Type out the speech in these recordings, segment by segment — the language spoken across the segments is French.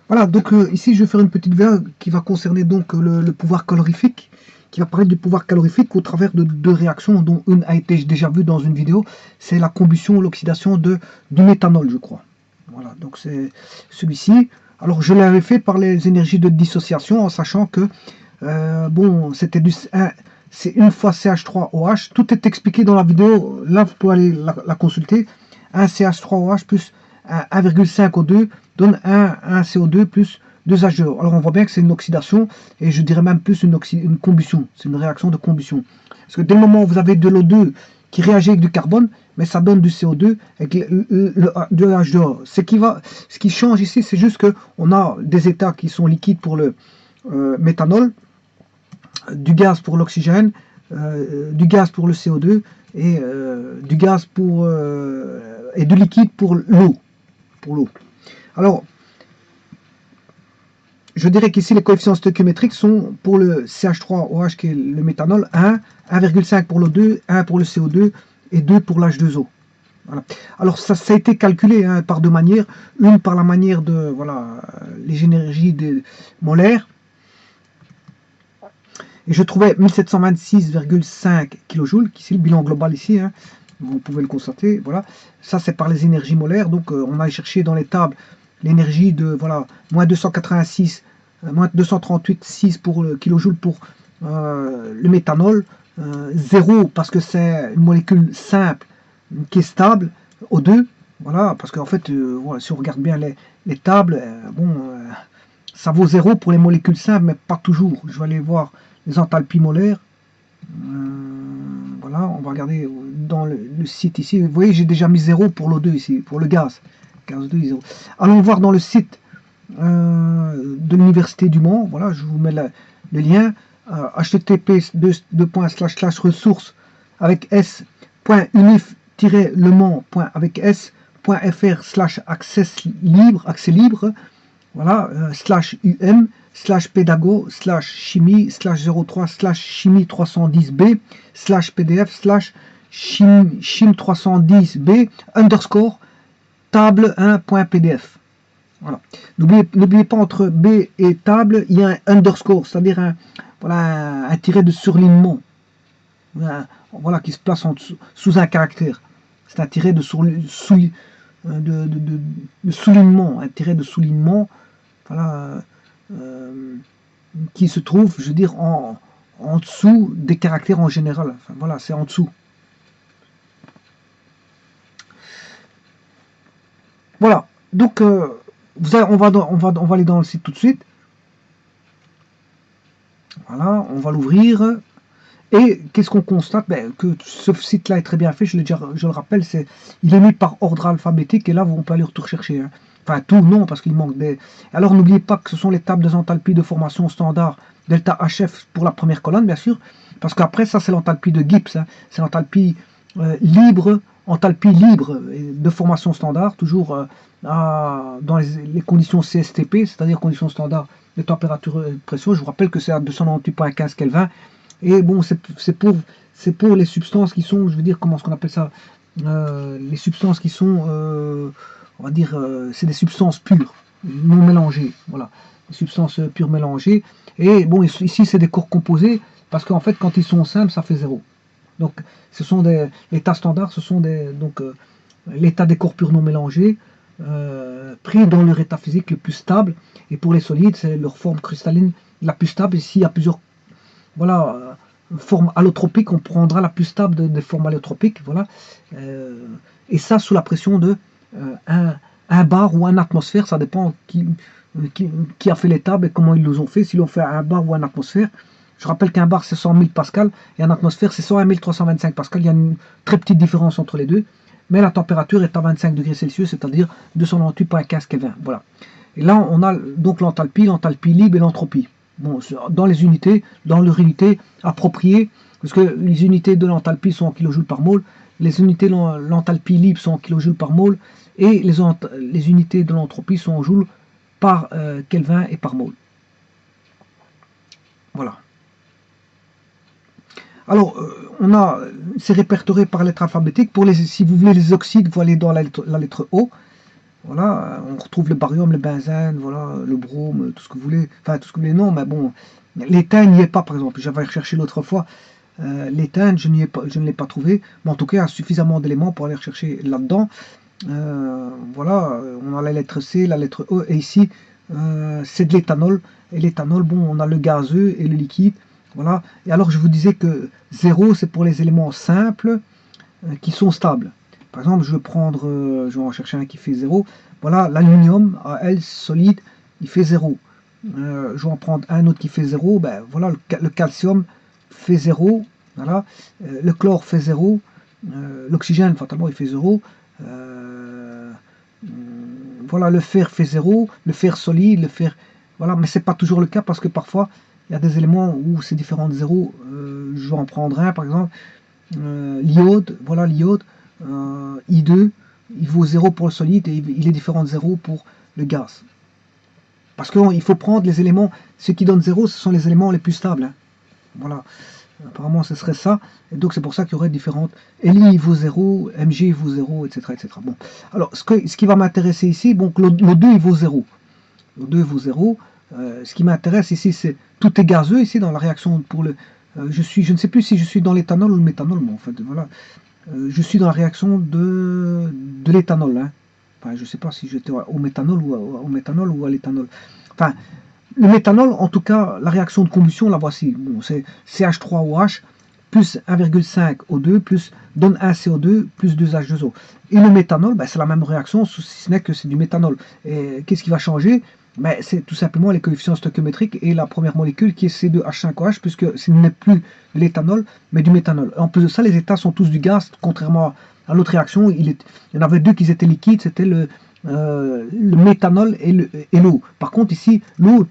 Voilà, donc ici je vais faire une petite vidéo qui va concerner donc le pouvoir calorifique, qui va parler du pouvoir calorifique au travers de deux réactions, dont une a été déjà vue dans une vidéo, c'est la combustion ou l'oxydation du méthanol, je crois. Voilà, donc c'est celui-ci. Alors je l'avais fait par les énergies de dissociation, en sachant que, bon, c'était c'est une fois CH3OH, tout est expliqué dans la vidéo, là vous pouvez aller la consulter, un CH3OH plus 1,5O2 donne un CO2 plus 2H2O. Alors on voit bien que c'est une oxydation, et je dirais même plus une combustion, c'est une réaction de combustion. Parce que dès le moment où vous avez de l'O2 qui réagit avec du carbone, mais ça donne du CO2 avec du H2O. Ce qui change ici, c'est juste qu'on a des états qui sont liquides pour le méthanol, du gaz pour l'oxygène, du gaz pour le CO2 et du gaz et du liquide pour l'eau. Alors, je dirais qu'ici les coefficients stoichiométriques sont pour le CH3OH qui est le méthanol 1, 1,5 pour l'O2, 1 pour le CO2 et 2 pour l'H2O. Voilà. Alors ça a été calculé par deux manières. Une par la manière de les énergies molaires. Et je trouvais 1726,5 kJ, qui c'est le bilan global ici, vous pouvez le constater, voilà. Ça c'est par les énergies molaires, donc on a cherché dans les tables l'énergie de, moins 286, moins 238,6 pour le kilojoule pour le méthanol, 0 parce que c'est une molécule simple qui est stable, O2, voilà, parce qu'en fait, si on regarde bien les tables, ça vaut 0 pour les molécules simples, mais pas toujours. Je vais aller voir les enthalpies molaires. Voilà, on va regarder dans le site ici. Vous voyez, j'ai déjà mis 0 pour l'O2 ici, pour le gaz. Gaz 2, 0. Allons voir dans le site de l'Université du Mans. Voilà, je vous mets le lien. http://ressources avec s.unif-le-mans.avec s.fr/accès libre, voilà, /um/pédago/chimie/03/chimie310b /pdf/chim310b underscore table1.pdf. Voilà. N'oubliez pas, entre B et table, il y a un underscore, c'est-à-dire un tiret de surlignement. Voilà, qui se place sous un caractère. C'est un tiret de soulignement, un tiret de soulignement, voilà, qui se trouve, je veux dire, en dessous des caractères en général. Enfin, voilà, c'est en dessous. Voilà, donc on va aller dans le site tout de suite. Voilà, on va l'ouvrir. Et qu'est-ce qu'on constate? Que ce site-là est très bien fait, je le rappelle, il est mis par ordre alphabétique, et là, on peut aller tout rechercher. Enfin, tout, non, parce qu'il manque des... Alors, n'oubliez pas que ce sont les tables des enthalpies de formation standard, delta HF pour la première colonne, bien sûr, parce qu'après, ça, c'est l'enthalpie de Gibbs, c'est l'enthalpie libre, de formation standard, toujours dans les conditions CSTP, c'est-à-dire conditions standards de température et de pression. Je vous rappelle que c'est à 298,15 Kelvin. Et bon, c'est pour les substances qui sont, je veux dire, comment est-ce qu'on appelle ça, les substances qui sont, on va dire, c'est des substances pures, non mélangées, voilà, des substances pures mélangées. Et bon, ici, c'est des corps composés, parce qu'en fait, quand ils sont simples, ça fait 0. Donc, ce sont l'état standard, ce sont l'état des corps purs non mélangés, pris dans leur état physique le plus stable. Et pour les solides, c'est leur forme cristalline la plus stable. Ici, il y a plusieurs, voilà, formes allotropiques. On prendra la plus stable des formes allotropiques, voilà. Et ça, sous la pression de 1 bar ou 1 atmosphère, ça dépend qui a fait les tables et comment ils les ont fait, s'ils l'ont fait à 1 bar ou 1 atmosphère. Je rappelle qu'un bar c'est 100 000 pascal et un atmosphère c'est 101 325 pascal. Il y a une très petite différence entre les deux, mais la température est à 25 degrés Celsius, c'est-à-dire 298,15 Kelvin. Voilà. Et là on a donc l'enthalpie libre et l'entropie. Bon, dans les unités, dans leur unité appropriée, parce que les unités de l'enthalpie sont en kilojoules par mole, les unités de l'enthalpie libre sont en kilojoules par mole, et les unités de l'entropie sont en joules par Kelvin et par mole. Voilà. Alors, c'est répertorié par lettre alphabétique. Si vous voulez les oxydes, vous allez dans la lettre O. Voilà, on retrouve le barium, le benzène, voilà, le brome, tout ce que vous voulez, enfin tout ce que vous voulez, non, mais bon, l'étain n'y est pas, par exemple. J'avais recherché l'autre fois, l'étain, je ne l'ai pas trouvé, mais en tout cas, il y a suffisamment d'éléments pour aller rechercher là-dedans. Voilà, on a la lettre C, la lettre E, et ici, c'est de l'éthanol. Et l'éthanol, bon, on a le gazeux et le liquide. Voilà. Et alors, je vous disais que 0, c'est pour les éléments simples qui sont stables. Par exemple, je vais prendre, je vais en chercher un qui fait 0. Voilà, l'aluminium, AL solide, il fait 0. Je vais en prendre un autre qui fait 0. Ben, voilà, le calcium fait 0. Voilà. Le chlore fait 0. L'oxygène, fatalement, il fait 0. Euh, voilà, le fer fait 0. Le fer solide, le fer... Voilà, mais c'est pas toujours le cas parce que parfois, il y a des éléments où c'est différent de 0. Je vais en prendre un, par exemple. L'iode, voilà l'iode, I2, il vaut 0 pour le solide et il est différent de 0 pour le gaz. Parce qu'il faut prendre les éléments, ceux qui donnent 0, ce sont les éléments les plus stables. Hein. Voilà, apparemment ce serait ça. Et donc c'est pour ça qu'il y aurait différentes. Li il vaut 0, Mg il vaut 0, etc. etc. Bon. Alors ce qui va m'intéresser ici, donc l'O2 il vaut 0. L'O2 vaut 0. Ce qui m'intéresse ici, c'est tout est gazeux ici dans la réaction pour le. Je ne sais plus si je suis dans l'éthanol ou le méthanol, mais en fait, voilà. Je suis dans la réaction de l'éthanol. Hein. Enfin, je ne sais pas si j'étais au méthanol ou à l'éthanol. Enfin, le méthanol, en tout cas, la réaction de combustion, la voici. Bon, c'est CH3OH plus 1,5 O2 plus donne 1 CO2 plus 2 H2O. Et le méthanol, ben, c'est la même réaction, si ce n'est que c'est du méthanol. Et qu'est-ce qui va changer? Ben, c'est tout simplement les coefficients stoichiométriques et la première molécule qui est C2H5OH, puisque ce n'est plus de l'éthanol, mais du méthanol. En plus de ça, les états sont tous du gaz, contrairement à l'autre réaction. Il y en avait deux qui étaient liquides, c'était le méthanol et l'eau. Par contre, ici, l'eau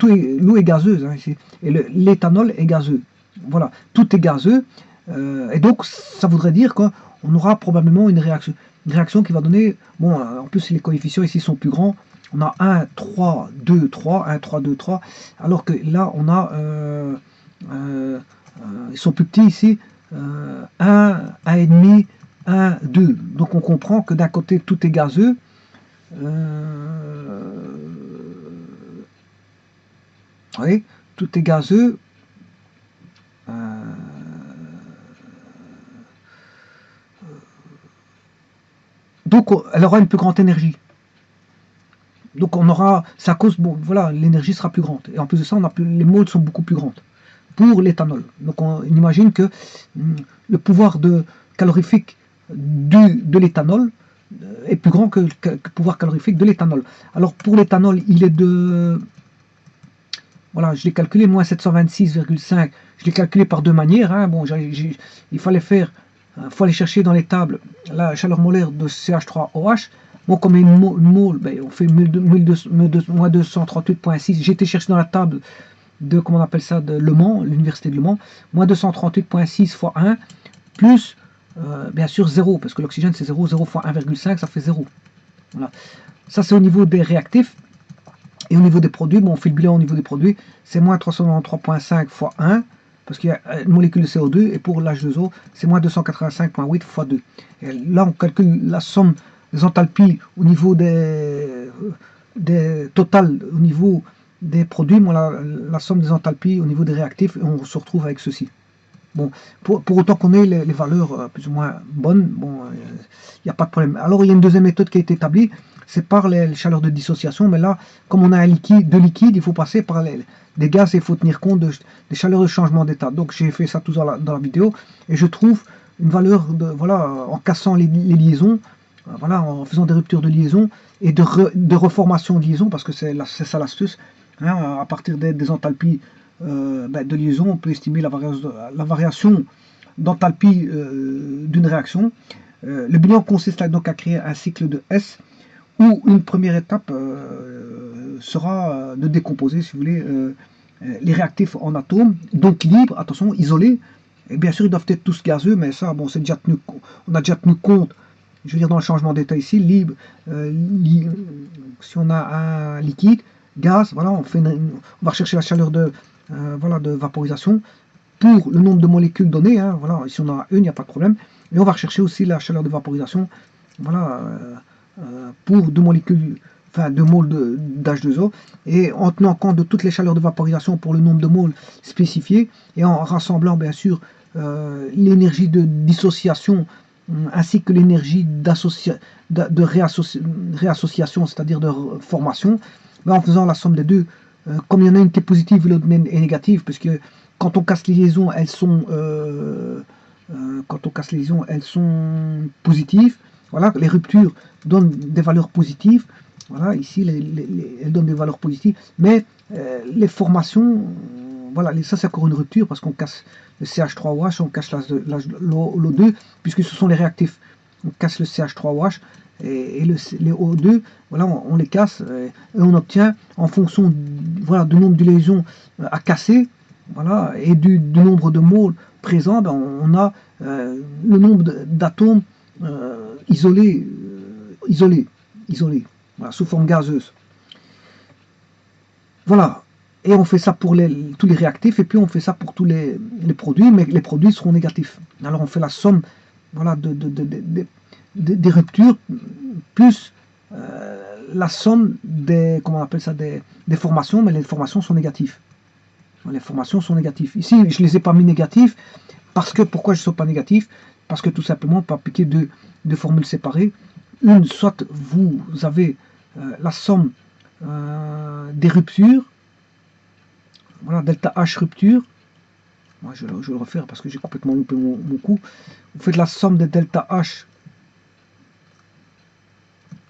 est gazeuse, hein, ici, et l'éthanol est gazeux. Voilà, tout est gazeux, et donc ça voudrait dire qu'on aura probablement une réaction qui va donner, bon, en plus les coefficients ici sont plus grands, on a 1, 3, 2, 3, 1, 3, 2, 3, alors que là on a, ils sont plus petits ici, 1, 1,5, 1, 2. Donc on comprend que d'un côté tout est gazeux, oui, tout est gazeux. Donc elle aura une plus grande énergie. Donc on aura, ça cause, bon voilà, l'énergie sera plus grande. Et en plus de ça, les moles sont beaucoup plus grandes pour l'éthanol. Donc on imagine que le pouvoir calorifique de l'éthanol est plus grand que le pouvoir calorifique de l'éthanol. Alors pour l'éthanol, il est de... Voilà, je l'ai calculé, moins 726,5. Je l'ai calculé par deux manières. Hein. Bon, il fallait faire, faut aller chercher dans les tables la chaleur molaire de CH3OH. Bon, comme une mole, ben, on fait moins 238,6. J'ai été chercher dans la table de, comment on appelle ça, de Le Mans, l'université de Le Mans, moins 238,6 fois 1, plus, bien sûr, 0, parce que l'oxygène c'est 0, 0 fois 1,5, ça fait 0. Voilà. Ça, c'est au niveau des réactifs. Et au niveau des produits, bon, on fait le bilan au niveau des produits, c'est moins 393,5 fois 1, parce qu'il y a une molécule de CO2, et pour l'H2O, c'est moins 285,8 fois 2. Et là, on calcule la somme des enthalpies au niveau des totales, au niveau des produits, bon, la somme des enthalpies au niveau des réactifs, et on se retrouve avec ceci. Bon, pour autant qu'on ait les valeurs plus ou moins bonnes, bon, il n'y a pas de problème. Alors, il y a une deuxième méthode qui a été établie, c'est par les chaleurs de dissociation, mais là, comme on a deux liquides, il faut passer par des gaz et il faut tenir compte des chaleurs de changement d'état. Donc, j'ai fait ça tout dans la vidéo, et je trouve une valeur, voilà, en cassant les liaisons, voilà, en faisant des ruptures de liaison, et de reformation de liaison, parce que c'est ça l'astuce, hein, à partir des enthalpies de liaison, on peut estimer la variation d'enthalpie d'une réaction. Le bilan consiste donc à créer un cycle de S où une première étape sera de décomposer, si vous voulez, les réactifs en atomes, donc libres, attention, isolés. Et bien sûr, ils doivent être tous gazeux, mais ça, bon, on a déjà tenu compte, je veux dire, dans le changement d'état ici, libre, si on a un liquide, gaz, voilà, on va rechercher la chaleur voilà, de vaporisation pour le nombre de molécules données. Hein, voilà, si on en a une, il n'y a pas de problème. Et on va rechercher aussi la chaleur de vaporisation. Voilà, pour 2 molécules, enfin 2 moles d'H2O, et en tenant compte de toutes les chaleurs de vaporisation pour le nombre de moles spécifié, et en rassemblant bien sûr l'énergie de dissociation ainsi que l'énergie de réassociation, c'est-à-dire de formation, ben, en faisant la somme des deux, comme il y en a une qui est positive et l'autre est négative, parce que quand on casse les liaisons, elles sont positives. Voilà, les ruptures donnent des valeurs positives. Voilà, ici, elles donnent des valeurs positives. Mais les formations, voilà, ça c'est encore une rupture parce qu'on casse le CH3OH, on casse l'O2, puisque ce sont les réactifs. On casse le CH3OH et les O2, voilà, on les casse et on obtient en fonction voilà, du nombre de liaisons à casser, voilà, et du nombre de moles présents, ben, on a le nombre d'atomes isolés, voilà, sous forme gazeuse. Voilà. Et on fait ça pour tous les réactifs, et puis on fait ça pour tous les produits, mais les produits seront négatifs. Alors on fait la somme voilà, des ruptures, plus la somme comment on appelle ça, des formations, mais les formations sont négatives. Les formations sont négatives. Ici, je ne les ai pas mis négatifs, parce que, pourquoi je ne sont pas négatifs? Parce que tout simplement, on peut appliquer deux formules séparées. Une, soit vous avez la somme des ruptures, voilà, delta H rupture. Moi, je vais le refaire parce que j'ai complètement loupé mon coup. Vous faites la somme des delta H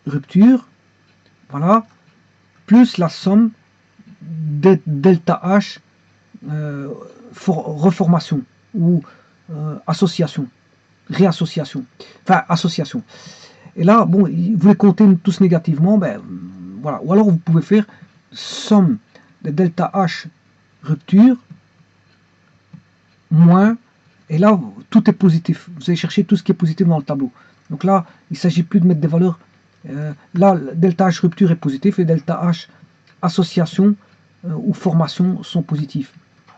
rupture, voilà, plus la somme des delta H reformation ou association, réassociation, enfin association. Et là, bon, vous les comptez tous négativement, ben voilà. Ou alors vous pouvez faire somme de delta H rupture moins, et là tout est positif. Vous allez chercher tout ce qui est positif dans le tableau. Donc là, il ne s'agit plus de mettre des valeurs. Là, delta H rupture est positif et delta H association ou formation sont positifs.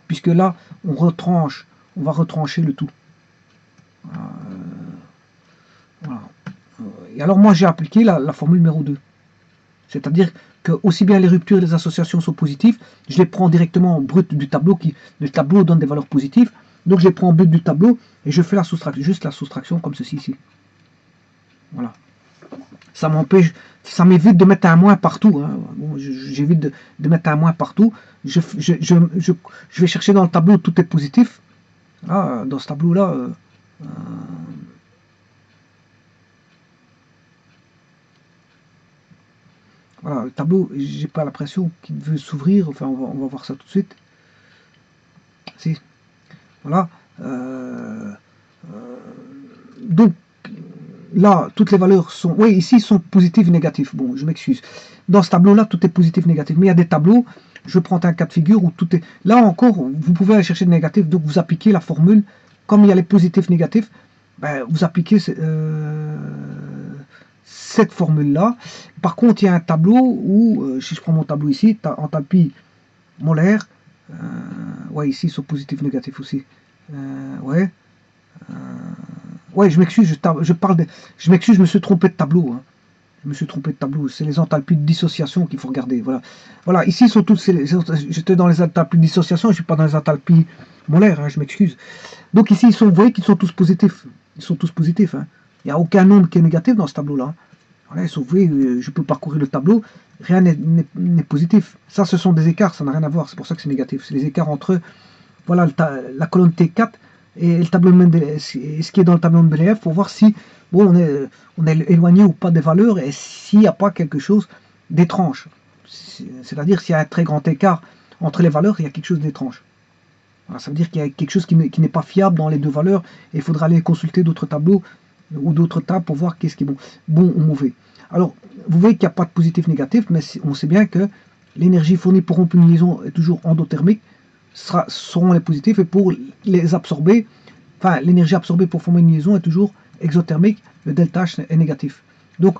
Puisque là, on va retrancher le tout. Voilà. Et alors moi j'ai appliqué la formule numéro 2. C'est-à-dire que aussi bien les ruptures et les associations sont positives, je les prends directement en brut du tableau, le tableau donne des valeurs positives, donc je les prends en brut du tableau et je fais la soustraction, juste la soustraction comme ceci ici. Voilà. Ça m'évite de mettre un moins partout. Hein. Bon, j'évite de mettre un moins partout. Je vais chercher dans le tableau où tout est positif. Là, dans ce tableau-là, voilà, le tableau, j'ai pas l'impression qu'il veut s'ouvrir. Enfin, on va voir ça tout de suite. Si. Voilà. Donc, là, toutes les valeurs sont... Oui, ici, sont positives et négatives. Bon, je m'excuse. Dans ce tableau-là, tout est positif et négatif. Mais il y a des tableaux, je prends un cas de figure où tout est... Là encore, vous pouvez aller chercher des négatifs, donc vous appliquez la formule. Comme il y a les positifs et négatifs, ben, vous appliquez cette formule-là. Par contre, il y a un tableau où, si je prends mon tableau ici, enthalpie molaire, ouais, ici, ils sont positifs et négatifs aussi. Ouais. Ouais, je m'excuse, je m'excuse, je me suis trompé de tableau. Hein. Je me suis trompé de tableau. C'est les enthalpies de dissociation qu'il faut regarder. Voilà. Voilà, ici sont tous j'étais dans les enthalpies de dissociation, je ne suis pas dans les enthalpies molaires, hein, je m'excuse. Donc ici, vous voyez qu'ils sont tous positifs. Ils sont tous positifs. Hein. Il n'y a aucun nombre qui est négatif dans ce tableau-là. Voilà, vous voyez, je peux parcourir le tableau, rien n'est positif. Ça, ce sont des écarts, ça n'a rien à voir, c'est pour ça que c'est négatif. C'est les écarts entre voilà, la colonne T4 et le tableau de Mendeleïev, ce qui est dans le tableau de Mendeleïev, pour voir si bon, on est éloigné ou pas des valeurs et s'il n'y a pas quelque chose d'étrange. C'est-à-dire s'il y a un très grand écart entre les valeurs, il y a quelque chose d'étrange. Voilà, ça veut dire qu'il y a quelque chose qui n'est pas fiable dans les deux valeurs et il faudra aller consulter d'autres tableaux ou d'autres tables pour voir qu'est-ce qui est bon ou mauvais. Alors, vous voyez qu'il n'y a pas de positif négatif, mais on sait bien que l'énergie fournie pour rompre une liaison est toujours endothermique, seront les positifs, et pour les absorber, enfin l'énergie absorbée pour former une liaison est toujours exothermique, le delta H est négatif. Donc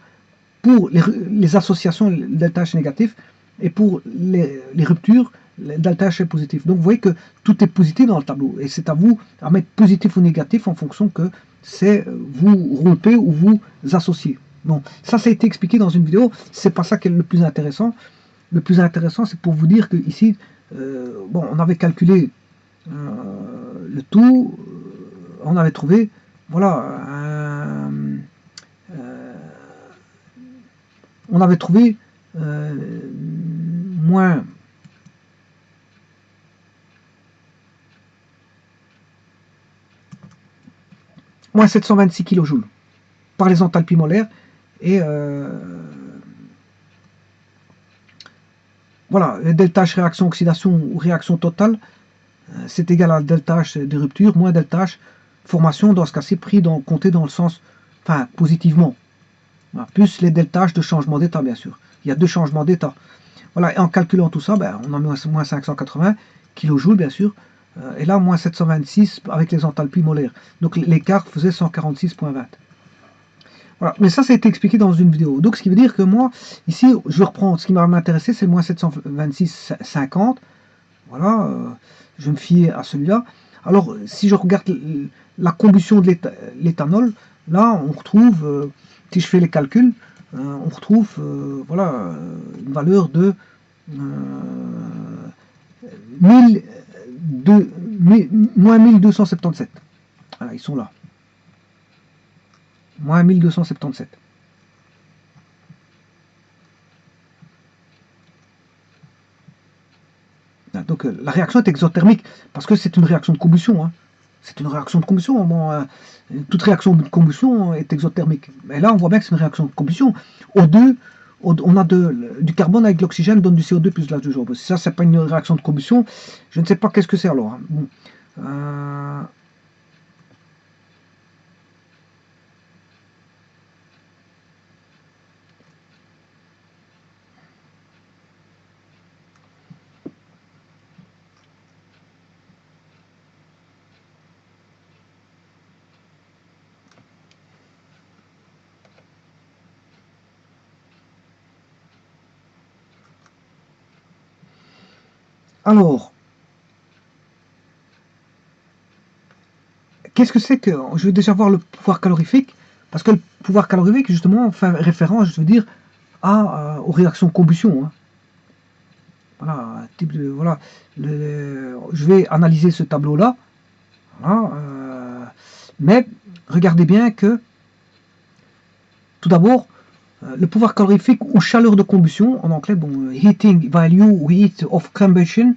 pour les associations, le delta H est négatif, et pour les ruptures, le delta H est positif. Donc vous voyez que tout est positif dans le tableau, et c'est à vous à mettre positif ou négatif en fonction que c'est vous rompez ou vous associez. Bon, ça a été expliqué dans une vidéo, c'est pas ça qui est le plus intéressant. Le plus intéressant, c'est pour vous dire que ici, bon, on avait calculé le tout, on avait trouvé, voilà, on avait trouvé moins moins 726 kJ par les enthalpies molaires et voilà, le delta H réaction oxydation ou réaction totale, c'est égal à delta H de rupture moins delta H formation, dans ce cas-ci compté dans le sens, enfin positivement, voilà, plus les delta H de changement d'état bien sûr. Il y a deux changements d'état. Voilà, et en calculant tout ça, ben, on a moins 580 kJ bien sûr, et là moins 726 avec les enthalpies molaires. Donc l'écart faisait 146,20. Voilà. Mais ça a été expliqué dans une vidéo. Donc ce qui veut dire que moi, ici, je reprends, ce qui m'a intéressé, c'est moins 726,50. Voilà, je vais me fier à celui-là. Alors, si je regarde la combustion de l'éthanol, là, on retrouve, si je fais les calculs, on retrouve voilà, une valeur de 1277. Voilà, ils sont là. Moins 1277. Donc la réaction est exothermique, parce que c'est une réaction de combustion. Hein. C'est une réaction de combustion. Bon, toute réaction de combustion est exothermique. Mais là, on voit bien que c'est une réaction de combustion. O2, on a du carbone avec l'oxygène donne du CO2 plus de l'H2O. Si ça, c'est pas une réaction de combustion, je ne sais pas qu'est-ce que c'est alors. Hein. Bon. Alors, qu'est-ce que c'est que... Je vais déjà voir le pouvoir calorifique, parce que le pouvoir calorifique, justement, fait référence, je veux dire, aux réactions de combustion. Hein. Voilà, type de, voilà je vais analyser ce tableau-là. Voilà, mais regardez bien que, tout d'abord, le pouvoir calorifique ou chaleur de combustion, en anglais, bon, heating value ou heat of combustion,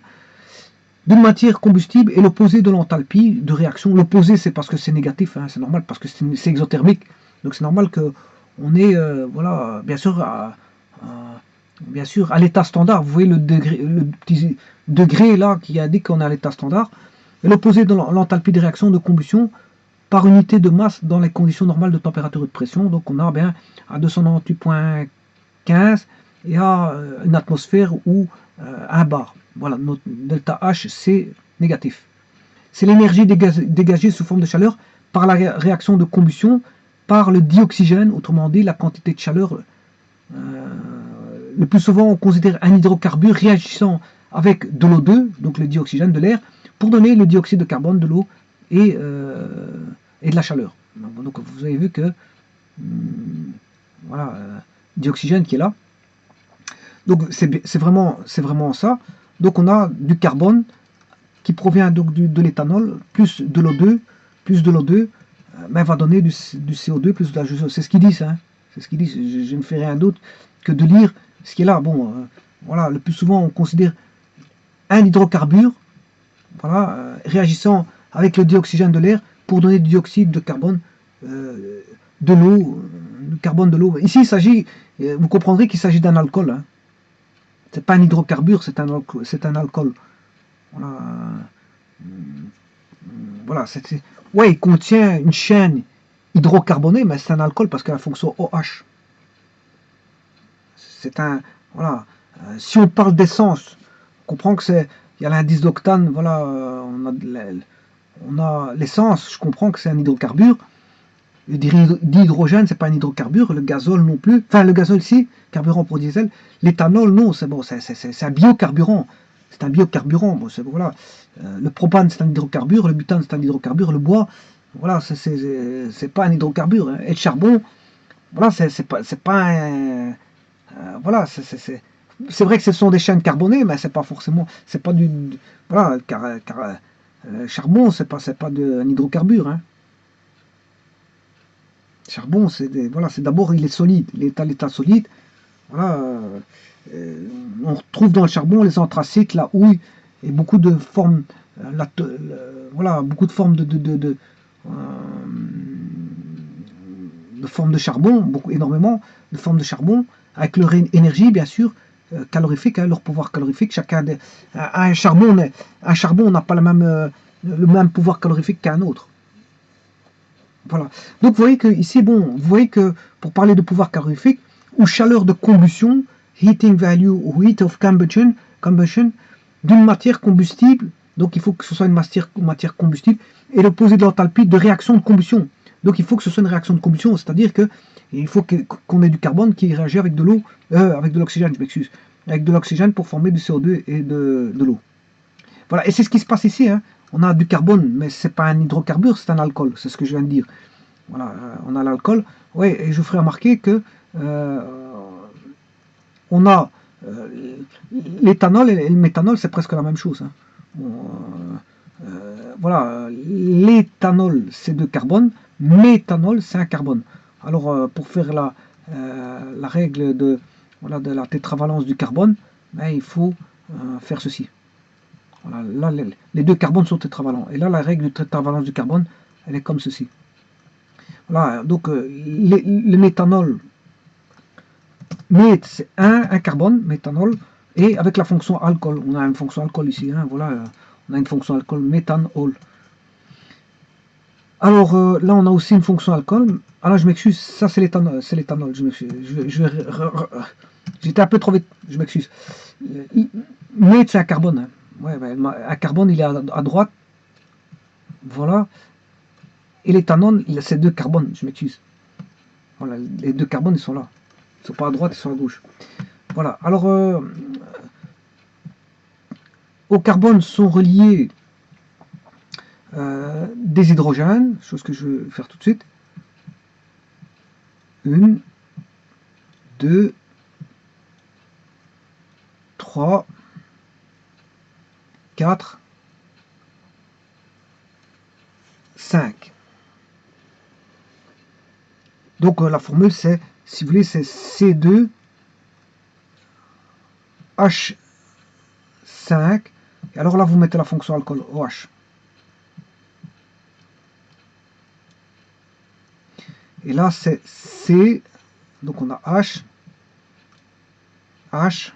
d'une matière combustible est l'opposé de l'enthalpie de réaction. L'opposé, c'est parce que c'est négatif, hein, c'est normal, parce que c'est exothermique. Donc c'est normal qu'on est, voilà, bien sûr, à l'état standard. Vous voyez le petit degré là qui indique qu'on est à l'état standard. Et l'opposé de l'enthalpie de réaction de combustion par unité de masse dans les conditions normales de température et de pression. Donc on a bien à 298,15 et à une atmosphère ou 1 bar. Voilà, notre delta H, c'est négatif. C'est l'énergie dégagée sous forme de chaleur par la réaction de combustion, par le dioxygène, autrement dit, la quantité de chaleur. Le plus souvent, on considère un hydrocarbure réagissant avec de l'O2, donc le dioxygène de l'air, pour donner le dioxyde de carbone, de l'eau et de la chaleur. Donc vous avez vu que voilà, dioxygène qui est là. Donc c'est vraiment ça. Donc on a du carbone qui provient donc de l'éthanol, plus de l'O2, ben, va donner du CO2 plus de la H2O. C'est ce qu'ils disent. Hein. C'est ce qu'ils disent. Je ne fais rien d'autre que de lire ce qui est là. Bon, voilà, le plus souvent on considère un hydrocarbure, voilà, réagissant avec le dioxygène de l'air pour donner du dioxyde de carbone, de l'eau, du carbone de l'eau. Ici, il s'agit, vous comprendrez qu'il s'agit d'un alcool. Hein. C'est pas un hydrocarbure, c'est un alcool. Voilà, voilà ouais, il contient une chaîne hydrocarbonée, mais c'est un alcool parce qu'il a la fonction OH. C'est un, voilà. Si on parle d'essence, on comprend que il y a l'indice d'octane, voilà, on a l'essence, je comprends que c'est un hydrocarbure. Le d'hydrogène, c'est pas un hydrocarbure, le gazole non plus. Enfin, le gazole, si, carburant pour diesel. L'éthanol, non, c'est bon, c'est un biocarburant. C'est un biocarburant. Bon, voilà. Le propane, c'est un hydrocarbure. Le butane, c'est un hydrocarbure. Le bois, voilà, c'est pas un hydrocarbure. Hein. Et le charbon, Voilà, c'est pas voilà, c'est vrai que ce sont des chaînes carbonées, mais c'est pas forcément, c'est pas voilà, car charbon, c'est pas un hydrocarbure, hein. Charbon, voilà, c'est d'abord il est solide, il est à l'état solide. Voilà, on retrouve dans le charbon les anthracites, la houille et beaucoup de formes, voilà, beaucoup de formes euh, de formes de charbon, énormément de formes de charbon, avec leur énergie, bien sûr, calorifique, hein, leur pouvoir calorifique. Un charbon n'a pas le même pouvoir calorifique qu'un autre. Voilà. Donc vous voyez que ici, bon, vous voyez que pour parler de pouvoir calorifique ou chaleur de combustion, heating value ou heat of combustion d'une matière combustible, donc il faut que ce soit une matière combustible, et l'opposé de l'enthalpie de réaction de combustion. Donc il faut que ce soit une réaction de combustion, c'est-à-dire que il faut qu'on ait du carbone qui réagit avec de l'eau, avec de l'oxygène, je m'excuse, avec de l'oxygène pour former du CO2 et de l'eau. Voilà, et c'est ce qui se passe ici, hein. On a du carbone, mais c'est pas un hydrocarbure, c'est un alcool, c'est ce que je viens de dire. Voilà, on a l'alcool. Oui, et je vous ferai remarquer que on a l'éthanol et le méthanol, c'est presque la même chose, hein. Bon, voilà, l'éthanol, c'est de carbone, méthanol, c'est un carbone. Alors, pour faire la règle voilà, de la tétravalence du carbone, ben, il faut faire ceci. Voilà, là, les deux carbones sont tétravalents. Et là, la règle de tétravalence du carbone, elle est comme ceci. Voilà, donc le méthanol, c'est un carbone, méthanol, et avec la fonction alcool. On a une fonction alcool ici, hein, voilà, on a une fonction alcool, méthanol. Alors là, on a aussi une fonction alcool. Alors je m'excuse, ça c'est l'éthanol, je m'excuse. J'étais un peu trop vite, je m'excuse. Mét, c'est un carbone. Hein. Ouais, un carbone, il est à droite. Voilà. Et l'éthanol, c'est deux carbones, je m'excuse. Voilà, les deux carbones, ils sont là. Ils sont pas à droite, ils sont à gauche. Voilà. Alors, au carbone sont reliés des hydrogènes, chose que je vais faire tout de suite. 1, 2, 3, 4, 5. Donc la formule c'est, si vous voulez, c'est C2H5. Et alors là, vous mettez la fonction alcool OH. Et là, c'est C. Donc on a H, H,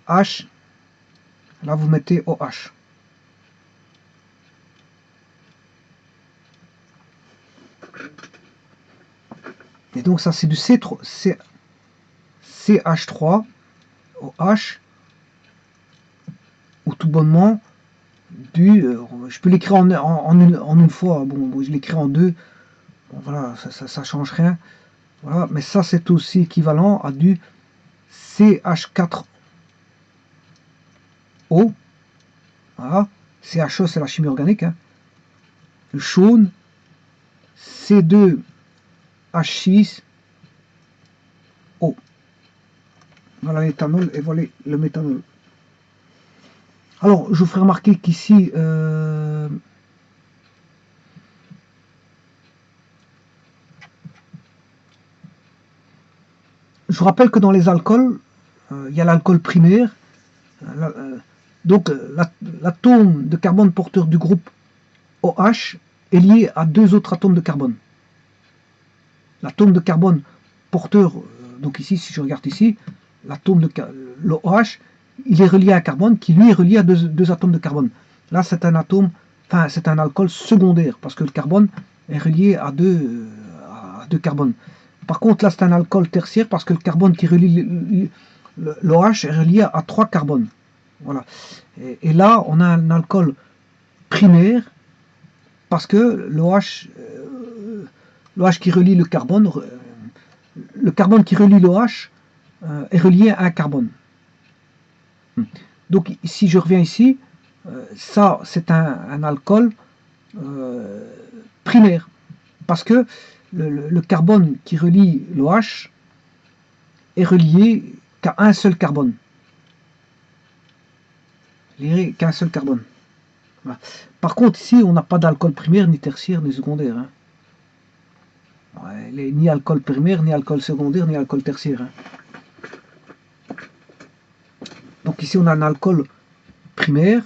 H. Là, vous mettez OH. Et donc ça, c'est du CH3 OH, ou tout bonnement du... je peux l'écrire en une fois. Bon, je l'écris en deux. Bon, voilà, ça change rien. Voilà, mais ça, c'est aussi équivalent à du CH4O. Voilà. CHO, c'est la chimie organique. Hein. Le chaude. C2H6O. Voilà l'éthanol et voilà le méthanol. Alors, je vous ferai remarquer qu'ici, je vous rappelle que dans les alcools, il y a l'alcool primaire. Donc, l'atome de carbone porteur du groupe OH est lié à deux autres atomes de carbone. L'atome de carbone porteur, donc ici, si je regarde ici, l'atome de l'OH, il est relié à un carbone qui lui est relié à deux atomes de carbone. Là, c'est un atome, enfin, c'est un alcool secondaire parce que le carbone est relié à deux carbones. Par contre, là, c'est un alcool tertiaire parce que le carbone qui relie l'OH est relié à trois carbones. Voilà. Et là, on a un alcool primaire parce que l'OH qui relie le carbone qui relie l'OH est relié à un carbone. Donc si je reviens ici, ça c'est un alcool primaire parce que le carbone qui relie l'OH est relié qu'à un seul carbone. Qu'un seul carbone. Voilà. Par contre, ici, on n'a pas d'alcool primaire, ni tertiaire, ni secondaire. Hein. Ouais, ni alcool primaire, ni alcool secondaire, ni alcool tertiaire. Hein. Donc ici, on a un alcool primaire.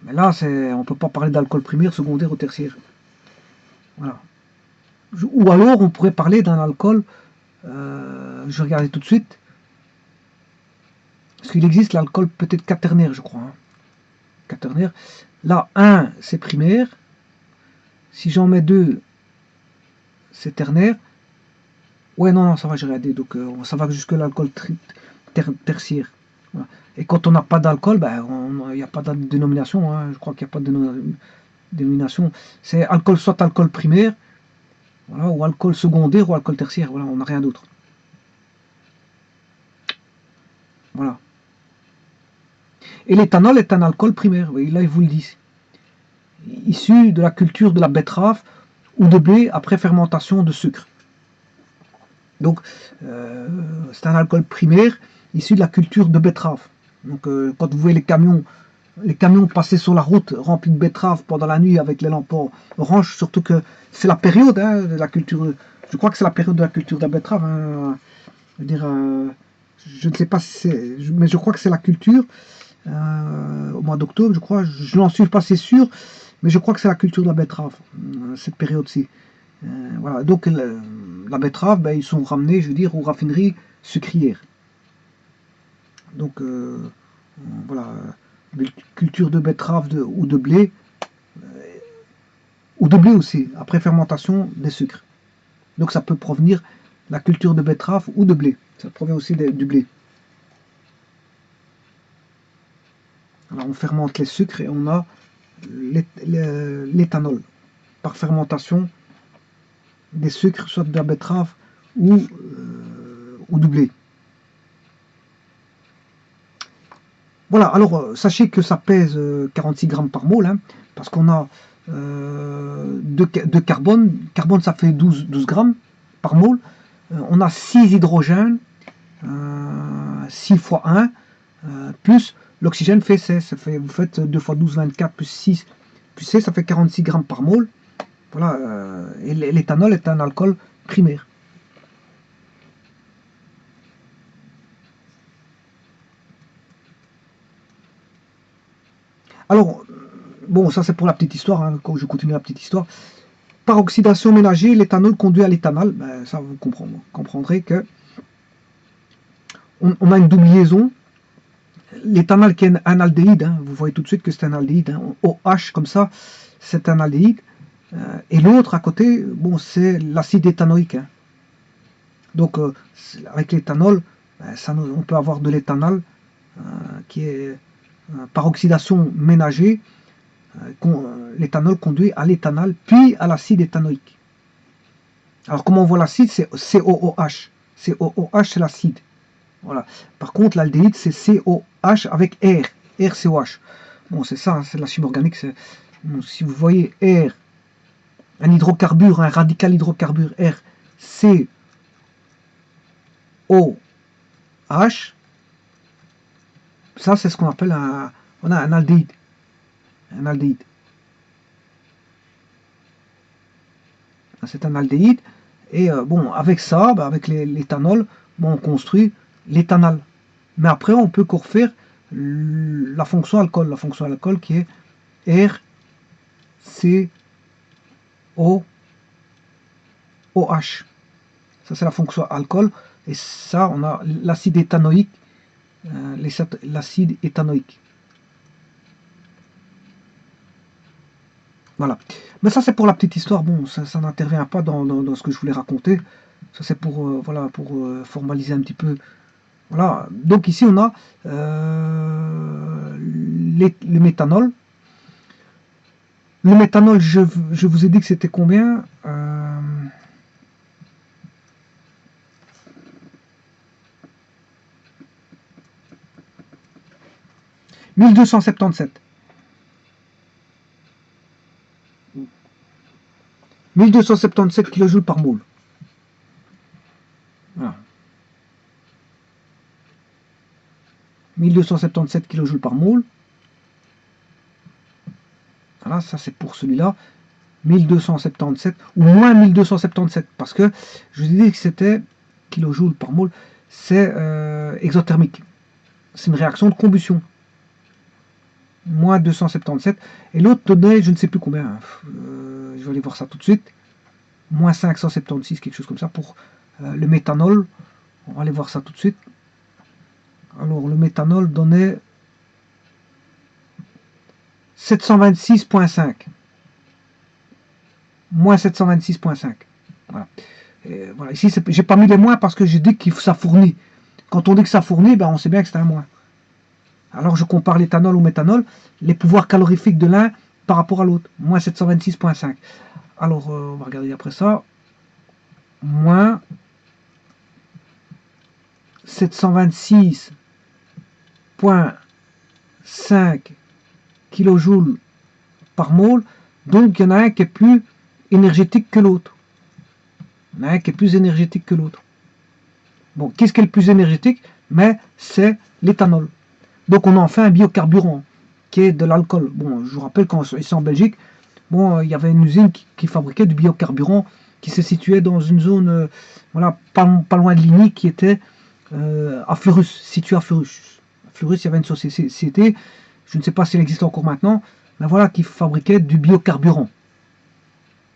Mais là, on ne peut pas parler d'alcool primaire, secondaire ou tertiaire. Voilà. Ou alors, on pourrait parler d'un alcool, je vais regarder tout de suite, parce qu'il existe l'alcool peut-être quaternaire, je crois. Hein. Quaternaire. Là, 1, c'est primaire. Si j'en mets 2, c'est ternaire. Ouais, non, ça va, j'ai regardé. Donc, ça va jusque l'alcool tertiaire. Voilà. Et quand on n'a pas d'alcool, il n'y a pas de dénomination. Hein. Je crois qu'il n'y a pas de dénomination. C'est alcool, soit alcool primaire, voilà, ou alcool secondaire, ou alcool tertiaire. Voilà, on n'a rien d'autre. Voilà. Et l'éthanol est un alcool primaire. Oui, là, ils vous le disent. Issu de la culture de la betterave ou de blé après fermentation de sucre. Donc, c'est un alcool primaire issu de la culture de betterave. Donc, quand vous voyez les camions passer sur la route remplis de betteraves pendant la nuit avec les lampes oranges, surtout que c'est la période hein, de la culture. Je crois que c'est la période de la culture de la betterave. Hein, je veux dire, je ne sais pas si c'est, mais je crois que c'est la culture au mois d'octobre. Je crois, je n'en suis pas assez sûr, mais je crois que c'est la culture de la betterave cette période-ci. Voilà. Donc la betterave, ils sont ramenés, je veux dire, aux raffineries sucrières. Donc voilà, culture de betterave ou de blé, ou de blé aussi, après fermentation des sucres. Donc ça peut provenir de la culture de betterave ou de blé. Ça provient aussi du blé. Alors on fermente les sucres et on a l'éthanol par fermentation des sucres, soit de la betterave ou du blé. Voilà, alors sachez que ça pèse 46 grammes par mol, hein, parce qu'on a de carbone. Carbone, ça fait 12 grammes par mol. On a 6 hydrogènes, 6 fois 1, plus l'oxygène fait 16. Ça fait, vous faites 2 fois 12, 24, plus 6, plus 16, ça fait 46 grammes par mol. Voilà, et l'éthanol est un alcool primaire. Alors, bon, ça c'est pour la petite histoire, hein, quand je continue la petite histoire. Par oxydation ménagée, l'éthanol conduit à l'éthanol. Ça, vous comprendrez que on a une double liaison. L'éthanol qui est un aldéhyde, hein, vous voyez tout de suite que c'est un aldéhyde. Hein, OH comme ça, c'est un aldéhyde. Et l'autre à côté, bon, c'est l'acide éthanoïque. Hein. Donc, avec l'éthanol, on peut avoir de l'éthanol qui est par oxydation ménagée. L'éthanol conduit à l'éthanol, puis à l'acide éthanoïque. Alors, comment on voit l'acide? C'est COOH. COOH, c'est l'acide. Voilà. Par contre, l'aldéhyde, c'est COH avec R. RCOH. Bon, c'est ça, hein, c'est la chimie organique. Bon, si vous voyez R, un hydrocarbure, un radical hydrocarbure R, COH, ça, c'est ce qu'on appelle un aldéhyde. Un aldéhyde. C'est un aldéhyde. Et bon, avec ça, avec l'éthanol, bon, on construit l'éthanol. Mais après, on peut refaire la fonction alcool. La fonction alcool qui est RCOOH. Ça, c'est la fonction alcool. Et ça, on a l'acide éthanoïque. L'acide éthanoïque. Voilà. Mais ça, c'est pour la petite histoire. Bon, ça n'intervient pas dans ce que je voulais raconter. Ça, c'est pour, voilà, pour formaliser un petit peu. Voilà. Donc ici, on a le méthanol. Le méthanol, je vous ai dit que c'était combien 1277. 1277 kJ par mole. Voilà. 1277 kJ par mole. Voilà, ça c'est pour celui-là. 1277 ou moins 1277 parce que je vous ai dit que c'était kilojoules par mole, c'est exothermique. C'est une réaction de combustion. Moins 277. Et l'autre donnait, je ne sais plus combien. Je vais aller voir ça tout de suite. Moins 576, quelque chose comme ça pour le méthanol. On va aller voir ça tout de suite. Alors le méthanol donnait 726,5. Moins 726,5. Voilà. Voilà. Ici, j'ai pas mis les moins parce que j'ai dit que ça fournit. Quand on dit que ça fournit, ben on sait bien que c'est un moins. Alors je compare l'éthanol au méthanol, les pouvoirs calorifiques de l'un par rapport à l'autre. Moins 726,5. Alors on va regarder après ça. Moins 726,5 kJ par mole. Donc il y en a un qui est plus énergétique que l'autre. Il y en a un qui est plus énergétique que l'autre. Bon, qu'est-ce qui est le plus énergétique? Mais c'est l'éthanol. Donc on en fait un biocarburant qui est de l'alcool. Bon, je vous rappelle quand ici en Belgique, bon, il y avait une usine qui fabriquait du biocarburant qui se situait dans une zone, voilà, pas loin de Ligny, qui était à Fleurus, située à Fleurus. À Fleurus, il y avait une société, je ne sais pas si elle existe encore maintenant, mais voilà, qui fabriquait du biocarburant.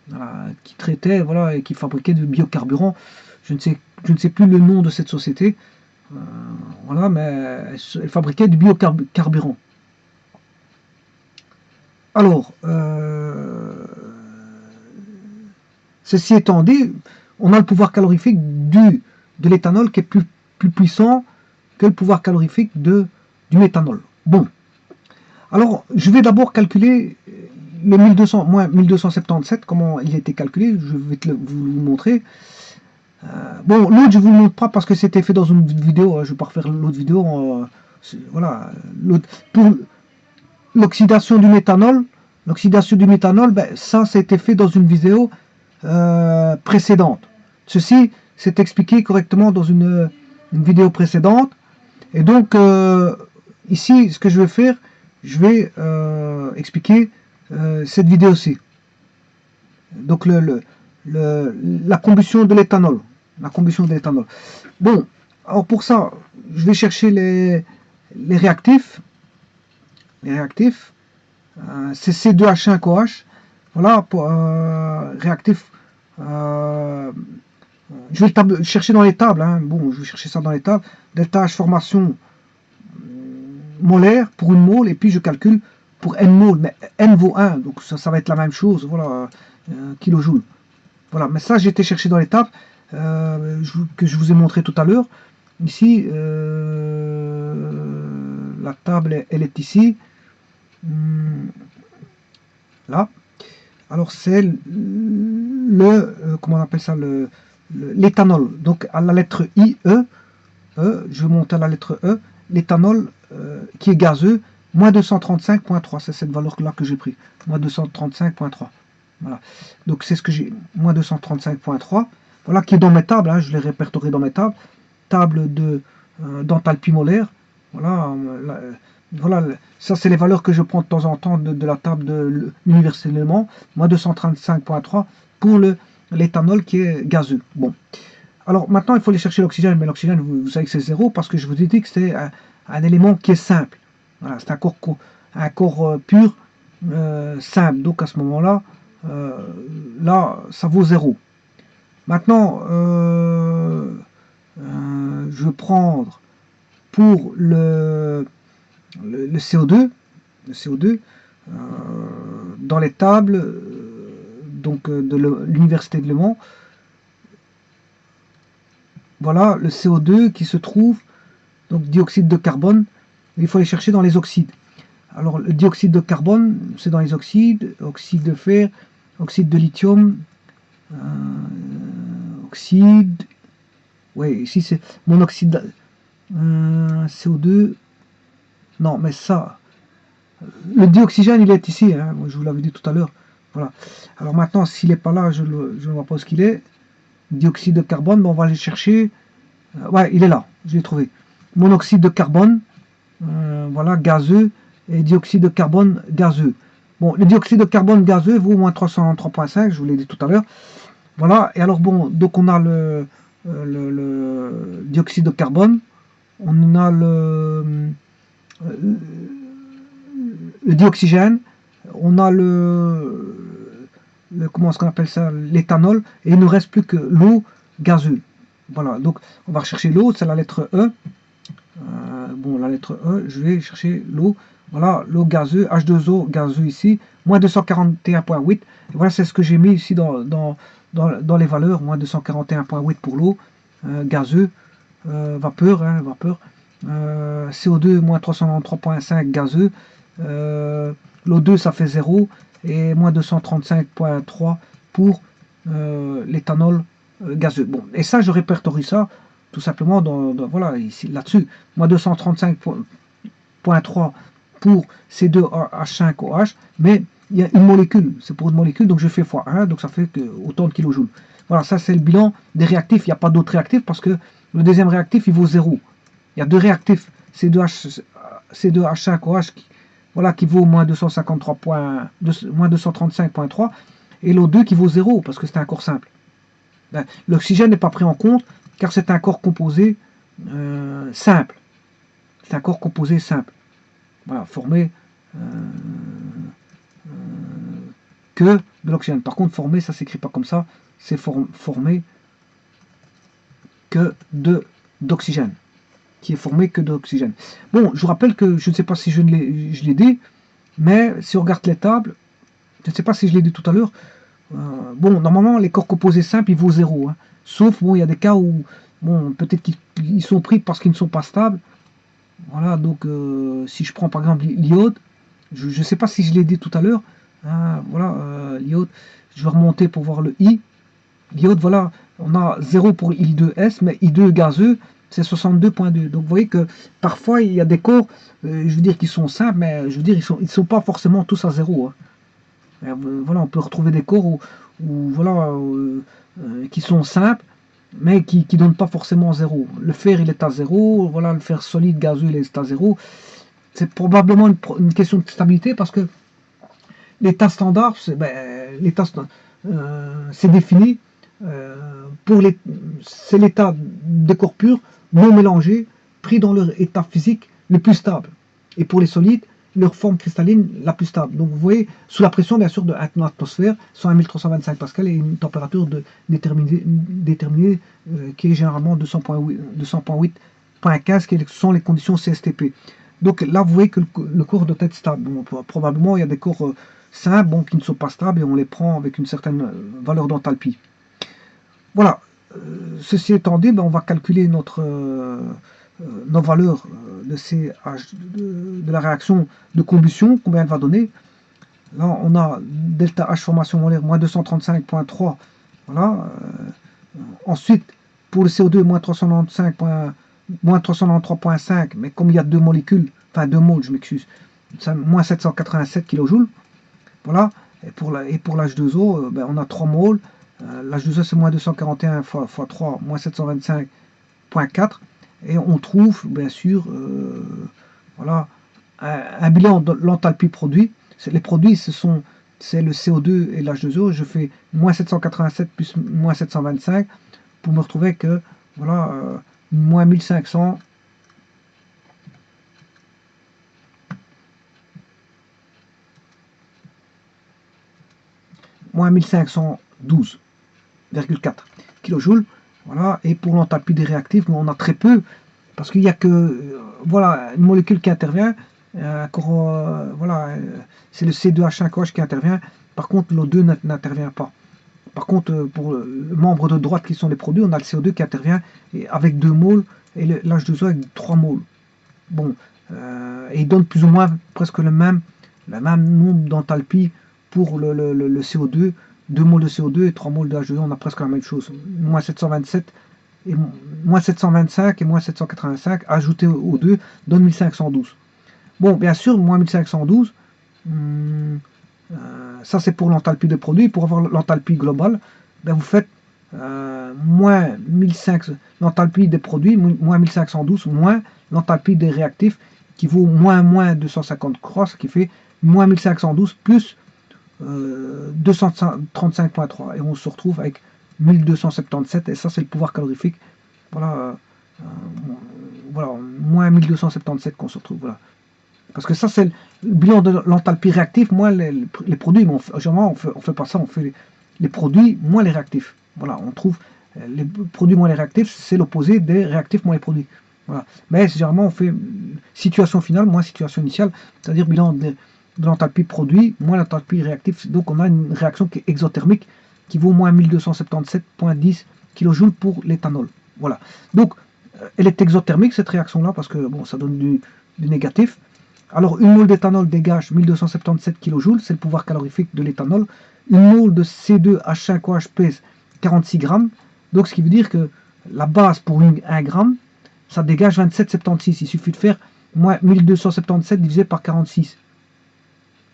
Voilà, qui traitait, voilà, et qui fabriquait du biocarburant. Je ne sais plus le nom de cette société. Voilà, mais elle fabriquait du biocarburant. Alors, ceci étant dit, on a le pouvoir calorifique de l'éthanol qui est plus puissant que le pouvoir calorifique du méthanol. Bon, alors je vais d'abord calculer le 1200, moins 1277, comment il a été calculé, je vais vous le montrer. Bon, l'autre je ne vous le montre pas parce que c'était fait dans une vidéo, je ne vais pas refaire l'autre vidéo. Voilà, pour l'oxydation du méthanol, ben, ça a été fait dans une vidéo précédente. Ceci c'est expliqué correctement dans une vidéo précédente. Et donc, ici, ce que je vais faire, je vais expliquer cette vidéo-ci. Donc, la combustion de l'éthanol. La combustion de l'éthanol. Bon, alors pour ça, je vais chercher les réactifs. Les réactifs. C'est C2H5OH. Voilà, pour, réactif. Je vais le chercher dans les tables. Hein. Bon, je vais chercher ça dans les tables. Delta H formation molaire pour une mole. Et puis je calcule pour N mole. Mais N vaut 1. Donc ça va être la même chose. Voilà, kilojoules. Voilà, mais ça j'ai été chercher dans les tables que je vous ai montré tout à l'heure. Ici, la table, elle est ici. Là. Alors c'est comment on appelle ça, l'éthanol. Donc à la lettre IE, je vais monter à la lettre E, l'éthanol qui est gazeux, moins 235,3. C'est cette valeur-là que j'ai pris. Moins 235,3. Voilà. Donc c'est ce que j'ai, moins 235,3. Voilà, qui est dans mes tables, hein, je l'ai répertorié dans mes tables. Table d'enthalpie molaire. Voilà, voilà, ça c'est les valeurs que je prends de temps en temps de la table de l'université de Le Mans. Moins 235,3 pour l'éthanol qui est gazeux. Bon. Alors maintenant il faut aller chercher l'oxygène, mais l'oxygène vous savez que c'est 0 parce que je vous ai dit que c'est un élément qui est simple. Voilà, c'est un corps pur, simple. Donc à ce moment-là, là ça vaut 0. Maintenant, je vais prendre pour le CO2, dans les tables donc de l'université de Le Mans. Voilà le CO2 qui se trouve, donc dioxyde de carbone, il faut aller chercher dans les oxydes. Alors le dioxyde de carbone, c'est dans les oxydes, oxyde de fer, oxyde de lithium, oxyde, oui, ici c'est monoxyde, CO2, non mais ça, le dioxygène il est ici, hein, je vous l'avais dit tout à l'heure, Voilà. Alors maintenant, s'il n'est pas là, je ne vois pas où qu'il est. Dioxyde de carbone, ben on va aller chercher. Ouais, il est là, je l'ai trouvé. Monoxyde de carbone, voilà, gazeux, et dioxyde de carbone gazeux. Bon, le dioxyde de carbone gazeux vaut moins 303,5, je vous l'ai dit tout à l'heure. Voilà, et alors bon, donc on a le dioxyde de carbone, on a le dioxygène, on a comment est-ce qu'on appelle ça, l'éthanol, et il ne nous reste plus que l'eau gazeuse. Voilà, donc on va rechercher l'eau, c'est la lettre E. Bon, la lettre E, je vais chercher l'eau. Voilà, l'eau gazeuse, H2O gazeux ici, moins 241,8. Voilà, c'est ce que j'ai mis ici dans les valeurs, moins 241,8 pour l'eau, gazeux, vapeur, hein, vapeur. CO2, moins 393,5 gazeux. L'O2, ça fait 0. Et moins 235,3 pour l'éthanol gazeux. Bon, et ça, je répertorie ça tout simplement voilà, ici, là-dessus. Moins 235,3 pour C2H5OH, mais il y a une molécule, c'est pour une molécule, donc je fais x1, donc ça fait autant de kilojoules. Voilà, ça c'est le bilan des réactifs. Il n'y a pas d'autres réactifs parce que le deuxième réactif, il vaut 0. Il y a deux réactifs, C2H5OH, voilà, qui vaut moins 235,3, et l'O2 qui vaut 0, parce que c'est un corps simple. Ben, l'oxygène n'est pas pris en compte, car c'est un corps composé simple. C'est un corps composé simple. Voilà, formé que de l'oxygène. Par contre, formé, ça ne s'écrit pas comme ça, c'est formé que d'oxygène. Qui est formé que d'oxygène. Bon, je vous rappelle que, je ne sais pas si je l'ai dit, mais si on regarde les tables, je ne sais pas si je l'ai dit tout à l'heure, bon, normalement, les corps composés simples, ils vaut 0. Hein. Sauf, bon, il y a des cas où, bon, peut-être qu'ils sont pris parce qu'ils ne sont pas stables. Voilà, donc, si je prends par exemple l'iode, je ne sais pas si je l'ai dit tout à l'heure, hein, voilà, l'iode, je vais remonter pour voir le I. L'iode, voilà, on a 0 pour I2S, mais I2 gazeux, c'est 62,2. Donc vous voyez que parfois il y a des corps, je veux dire, qui sont simples, mais je veux dire, ils sont pas forcément tous à 0. Hein. Voilà, on peut retrouver des corps voilà, qui sont simples, mais qui ne donnent pas forcément 0. Le fer, il est à 0, voilà, le fer solide, gazeux, il est à 0. C'est probablement une question de stabilité parce que l'état standard, c'est défini c'est l'état des corps purs non mélangés pris dans leur état physique le plus stable. Et pour les solides, leur forme cristalline la plus stable. Donc vous voyez, sous la pression bien sûr de l'atmosphère, 101 325 pascal et une température déterminée qui est généralement 200,8.15 qui sont les conditions CSTP. Donc là vous voyez que le corps doit être stable. Bon, probablement il y a des corps simples qui ne sont pas stables et on les prend avec une certaine valeur d'enthalpie. Voilà, ceci étant dit, on va calculer nos valeurs de la réaction de combustion, combien elle va donner. Là, on a delta H formation molaire, moins 235,3. Voilà. Ensuite, pour le CO2, moins 393,5, mais comme il y a deux molécules, enfin 2 moles, je m'excuse, moins 787 kJ. Voilà. Et pour l'H2O, on a 3 moles. L'H2O c'est moins 241 x 3, moins 725,4. Et on trouve bien sûr voilà, un bilan de l'enthalpie produit. Les produits c'est le CO2 et l'H2O. Je fais moins 787 plus moins 725 pour me retrouver que voilà, moins 1500. Moins 1512,4 kJ. Voilà. Et pour l'enthalpie des réactifs, on a très peu, parce qu'il n'y a que voilà, une molécule qui intervient. Voilà, c'est le C2H5OH qui intervient. Par contre, l'O2 n'intervient pas. Par contre, pour le membre de droite qui sont les produits, on a le CO2 qui intervient avec 2 moles et l'H2O avec 3 moles. Bon, et il donne plus ou moins presque le même nombre d'enthalpie pour le CO2, 2 moles de CO2 et 3 moles de H2O, on a presque la même chose. Moins 727 et moins 725 et moins 785 ajouté aux deux donne 1512. Bon, bien sûr, moins 1512, ça c'est pour l'enthalpie de produit. Pour avoir l'enthalpie globale, ben vous faites moins 1500, l'enthalpie des produits, moins 1512, moins l'enthalpie des réactifs, qui vaut moins 250 cross, qui fait moins 1512 plus 235.3. Et on se retrouve avec 1277, et ça c'est le pouvoir calorifique. Voilà, voilà, moins 1277 qu'on se retrouve. Voilà. Parce que ça, c'est le bilan de l'enthalpie réactive, moins les produits. Mais généralement, on fait pas ça, on fait les produits moins les réactifs. Voilà, on trouve les produits moins les réactifs, c'est l'opposé des réactifs moins les produits. Voilà. Mais généralement, on fait situation finale moins situation initiale, c'est-à-dire bilan de l'enthalpie produit moins l'enthalpie réactive. Donc, on a une réaction qui est exothermique, qui vaut moins 1277,10 kJ pour l'éthanol. Voilà. Donc, elle est exothermique, cette réaction-là, parce que bon, ça donne du négatif. Alors, une mole d'éthanol dégage 1277 kJ, c'est le pouvoir calorifique de l'éthanol. Une mole de C2H5OH pèse 46 grammes. Donc, ce qui veut dire que la base pour 1 gramme, ça dégage 27,76. Il suffit de faire moins 1277 divisé par 46.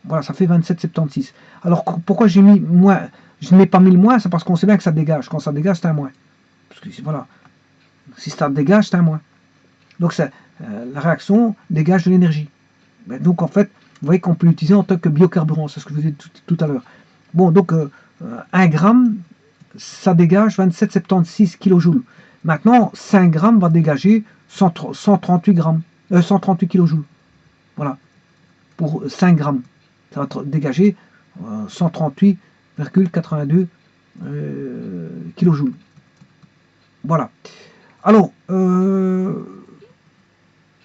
Voilà, ça fait 27,76. Alors, pourquoi j'ai mis moins? Je n'ai pas mis le moins, c'est parce qu'on sait bien que ça dégage. Quand ça dégage, c'est un moins. Parce que voilà, si ça dégage, c'est un moins. Donc, la réaction dégage de l'énergie. Donc en fait, vous voyez qu'on peut l'utiliser en tant que biocarburant, c'est ce que je vous disais tout à l'heure. Bon, donc 1 gramme, ça dégage 27,76 kJ. Maintenant, 5 grammes va dégager 138 grammes, 138 kJ. Voilà, pour 5 grammes, ça va dégager 138,82 kJ. Voilà. Alors,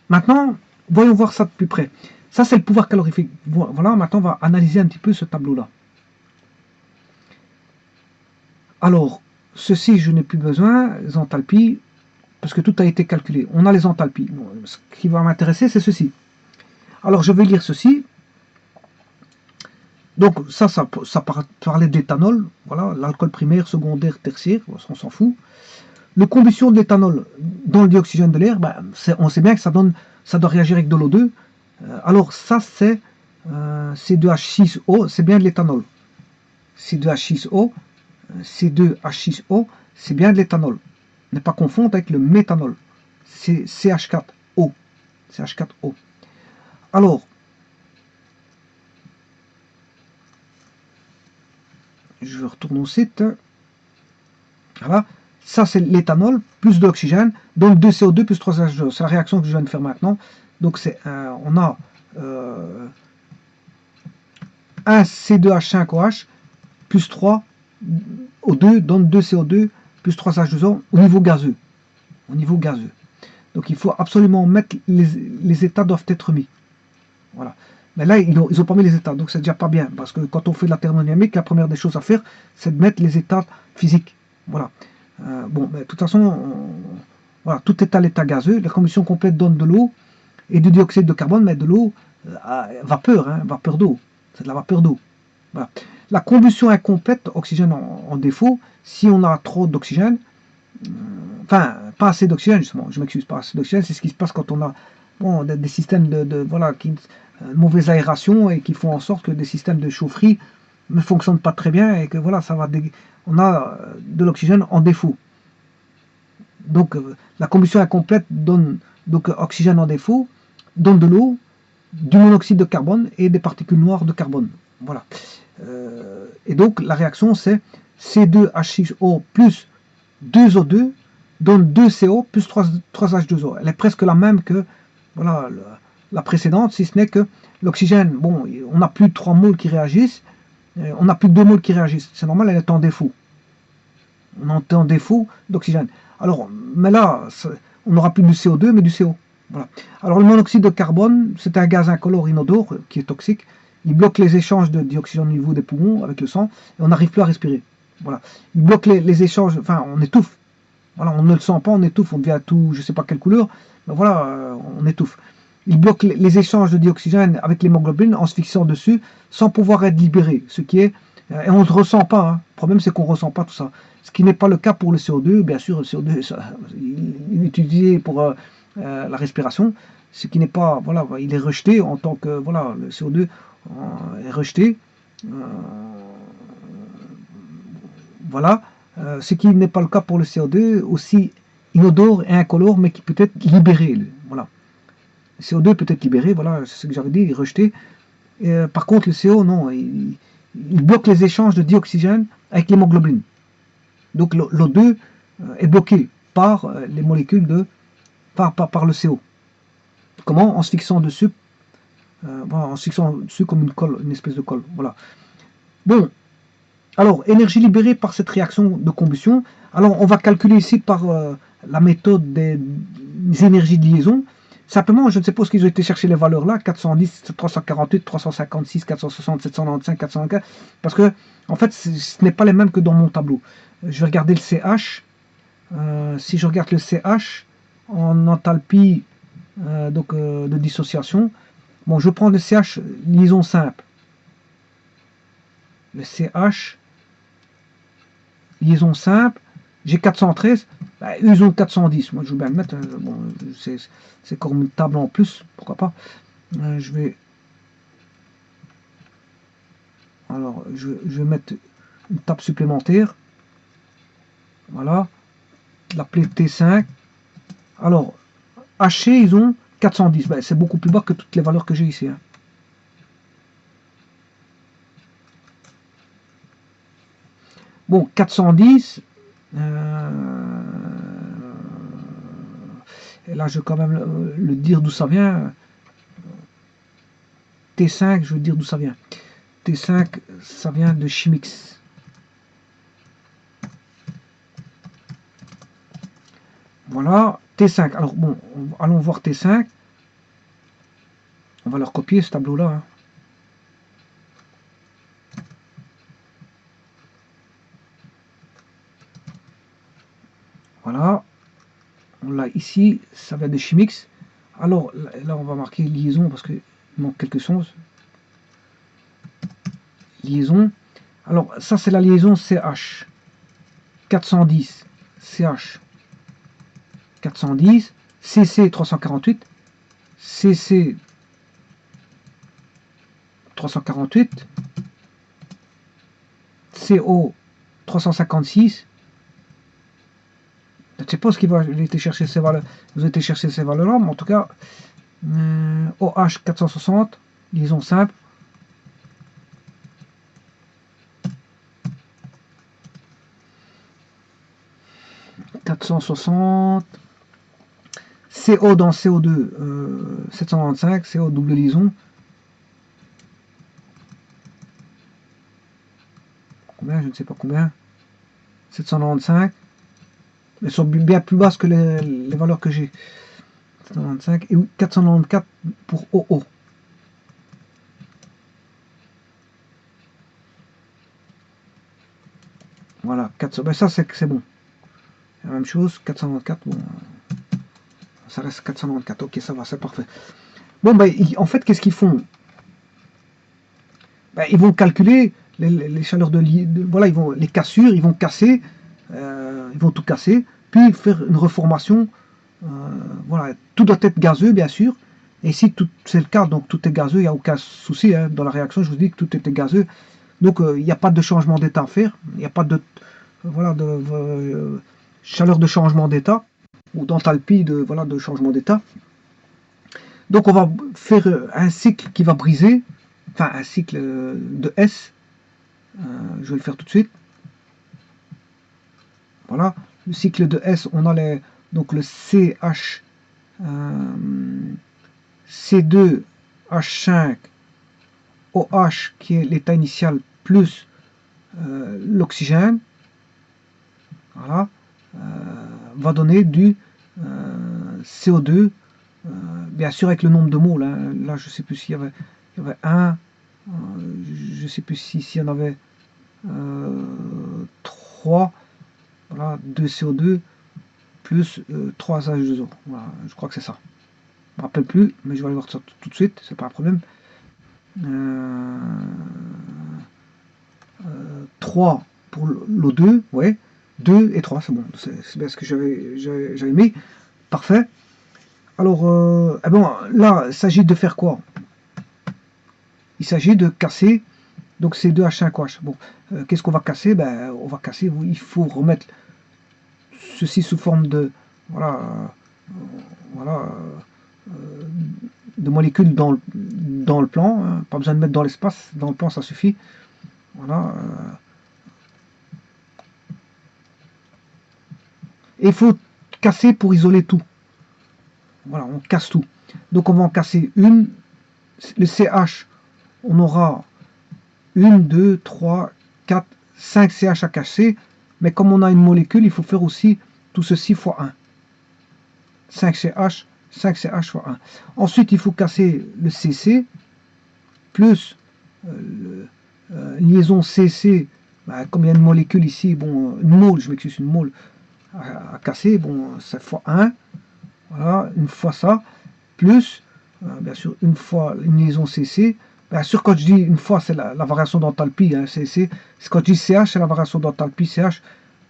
maintenant, voyons voir ça de plus près. Ça, c'est le pouvoir calorifique. Voilà, maintenant, on va analyser un petit peu ce tableau-là. Alors, ceci, je n'ai plus besoin, les enthalpies, parce que tout a été calculé. On a les enthalpies. Bon, ce qui va m'intéresser, c'est ceci. Alors, je vais lire ceci. Donc, ça parlait d'éthanol. Voilà, l'alcool primaire, secondaire, tertiaire, on s'en fout. Le combustion de l'éthanol dans le dioxygène de l'air, ben, on sait bien que ça doit réagir avec de l'O2. Alors ça c'est C2H6O, c'est bien de l'éthanol. C2H6O, C2H6O, c'est bien de l'éthanol. Ne pas confondre avec le méthanol. C'est CH4O. CH4O. Alors, je retourne au site. Voilà. Ça c'est l'éthanol, plus de l'oxygène, donc 2 CO2 plus 3 H2O. C'est la réaction que je viens de faire maintenant. Donc on a un C2H5OH plus 3 O2 donne 2 CO2 plus 3 H2O au niveau gazeux. Au niveau gazeux. Donc il faut absolument mettre, les états doivent être mis. Voilà. Mais là, ils n'ont pas mis les états, donc c'est déjà pas bien. Parce que quand on fait de la thermodynamique, la première des choses à faire, c'est de mettre les états physiques. Voilà. Bon, mais de toute façon, voilà, tout est à l'état gazeux. La combustion complète donne de l'eau et du dioxyde de carbone, mais de l'eau vapeur, hein, vapeur d'eau. C'est de la vapeur d'eau. Voilà. La combustion incomplète, oxygène en défaut, si on a trop d'oxygène, enfin, pas assez d'oxygène justement, je m'excuse, pas assez d'oxygène, c'est ce qui se passe quand on a des systèmes voilà, mauvaise aération et qui font en sorte que des systèmes de chaufferie ne fonctionnent pas très bien et que voilà, on a de l'oxygène en défaut. Donc la combustion incomplète donne donc oxygène en défaut, donne de l'eau, du monoxyde de carbone et des particules noires de carbone. Voilà. Et donc la réaction c'est C2H6O plus 2O2 donne 2CO plus 3H2O. Elle est presque la même que voilà, la précédente, si ce n'est que l'oxygène, bon, on n'a plus de 3 moles qui réagissent, on n'a plus de 2 moles qui réagissent. C'est normal, elle est en défaut. On est en défaut d'oxygène. Alors, mais là, on n'aura plus du CO2, mais du CO. Voilà. Alors, le monoxyde de carbone, c'est un gaz incolore inodore qui est toxique. Il bloque les échanges de dioxygène au niveau des poumons avec le sang et on n'arrive plus à respirer. Voilà. Il bloque les échanges, enfin, on étouffe. Voilà, on ne le sent pas, on étouffe, on devient tout, je ne sais pas quelle couleur, mais voilà, on étouffe. Il bloque les échanges de dioxygène avec l'hémoglobine en se fixant dessus sans pouvoir être libéré, ce qui est, et on ne ressent pas, hein. Le problème c'est qu'on ne ressent pas tout ça. Ce qui n'est pas le cas pour le CO2, bien sûr, le CO2 il est utilisé pour la respiration, ce qui n'est pas, voilà, il est rejeté en tant que, voilà, le CO2 est rejeté, Voilà, ce qui n'est pas le cas pour le CO2, aussi inodore et incolore, mais qui peut être libéré. Voilà. Le CO2 peut être libéré, voilà, c'est ce que j'avais dit, rejeté. Par contre, le CO, non, il bloque les échanges de dioxygène avec l'hémoglobine. Donc l'O2 est bloqué par les molécules par le CO. Comment? En se fixant dessus, voilà, en se fixant dessus comme une colle, une espèce de colle. Voilà. Bon, alors, énergie libérée par cette réaction de combustion. Alors, on va calculer ici par la méthode des énergies de liaison. Simplement, je ne sais pas ce qu'ils ont été chercher les valeurs là, 410, 348, 356, 460, 795, 404, parce que, en fait, ce n'est pas les mêmes que dans mon tableau. Je vais regarder le CH. Si je regarde le CH en enthalpie de dissociation, bon, je prends le CH liaison simple. Le CH liaison simple, j'ai 413, bah, ils ont 410, moi je veux bien le mettre, bon, c'est comme une table en plus, pourquoi pas. Je vais alors je vais mettre une table supplémentaire, voilà, l'appeler T5. Alors HC ils ont 410, bah, c'est beaucoup plus bas que toutes les valeurs que j'ai ici, hein. Bon, 410, et là je vais quand même le dire d'où ça vient. T5, je veux dire d'où ça vient. T5, ça vient de Chimix. Voilà, T5. Alors bon, allons voir T5. On va leur copier ce tableau-là, hein. Voilà, on l'a ici, ça vient de Chimix. Alors là, on va marquer liaison parce qu'il manque quelque chose. Liaison. Alors ça, c'est la liaison CH. 410, CH 410, CC 348, CC 348, CO 356. Je ne sais pas ce qu'il va aller chercher ces valeurs. Vous avez été chercher ces valeurs-là, mais en tout cas, OH 460, liaison simple. « 460, CO dans CO2, 795, CO double liaison. Combien? Je ne sais pas combien. 795. Elles sont bien plus basses que les valeurs que j'ai. 795 et 494 pour OO. Voilà, 400, ben ça c'est bon. La même chose, 494, bon, ça reste 494, ok, ça va, c'est parfait. Bon, ben, en fait, qu'est-ce qu'ils font? Ben, ils vont calculer les chaleurs voilà, ils vont les cassures, ils vont casser, ils vont tout casser, puis faire une reformation. Voilà, tout doit être gazeux, bien sûr. Et si c'est le cas, donc tout est gazeux, il n'y a aucun souci, hein. Dans la réaction, je vous dis que tout était gazeux. Donc, il n'y a pas de changement d'état à faire. Il n'y a pas de, voilà, de chaleur de changement d'état ou d'enthalpie voilà, de changement d'état. Donc, on va faire un cycle qui va briser, enfin un cycle de S. Je vais le faire tout de suite. Voilà, le cycle de S, on a donc le CH, C2, H5, OH qui est l'état initial plus l'oxygène, voilà, va donner du CO2, bien sûr avec le nombre de moles, hein. Là je ne sais plus s'il y avait un, je ne sais plus s'il y en avait 3, voilà, 2 CO2 plus 3 H2O, voilà, je crois que c'est ça. Je ne me rappelle plus, mais je vais aller voir ça tout de suite, c'est pas un problème. 3 pour l'O2, ouais, 2 et 3, c'est bon, c'est bien ce que j'avais mis, parfait. Alors, eh bon, là, il s'agit de faire quoi? Il s'agit de casser Donc c'est 2H5OH. Bon, qu'est-ce qu'on va casser? Ben, on va casser, il faut remettre ceci sous forme de, voilà, voilà, de molécules dans le plan. Hein. Pas besoin de mettre dans l'espace, dans le plan ça suffit. Voilà. Et il faut casser pour isoler tout. Voilà, on casse tout. Donc on va en casser une. Le CH, on aura 1, 2, 3, 4, 5 CH à casser. Mais comme on a une molécule, il faut faire aussi tout ceci fois 1. 5 CH, 5 CH fois 1. Ensuite, il faut casser le CC plus liaison CC. Bah, comme il y a une molécule ici, bon, une mole, je m'excuse, une mole à casser, bon, c'est fois 1. Voilà, une fois ça, plus, bien sûr, une fois une liaison CC. Bien sûr, quand je dis une fois, c'est la variation d'enthalpie. Hein, quand je dis CH, c'est la variation d'enthalpie. CH,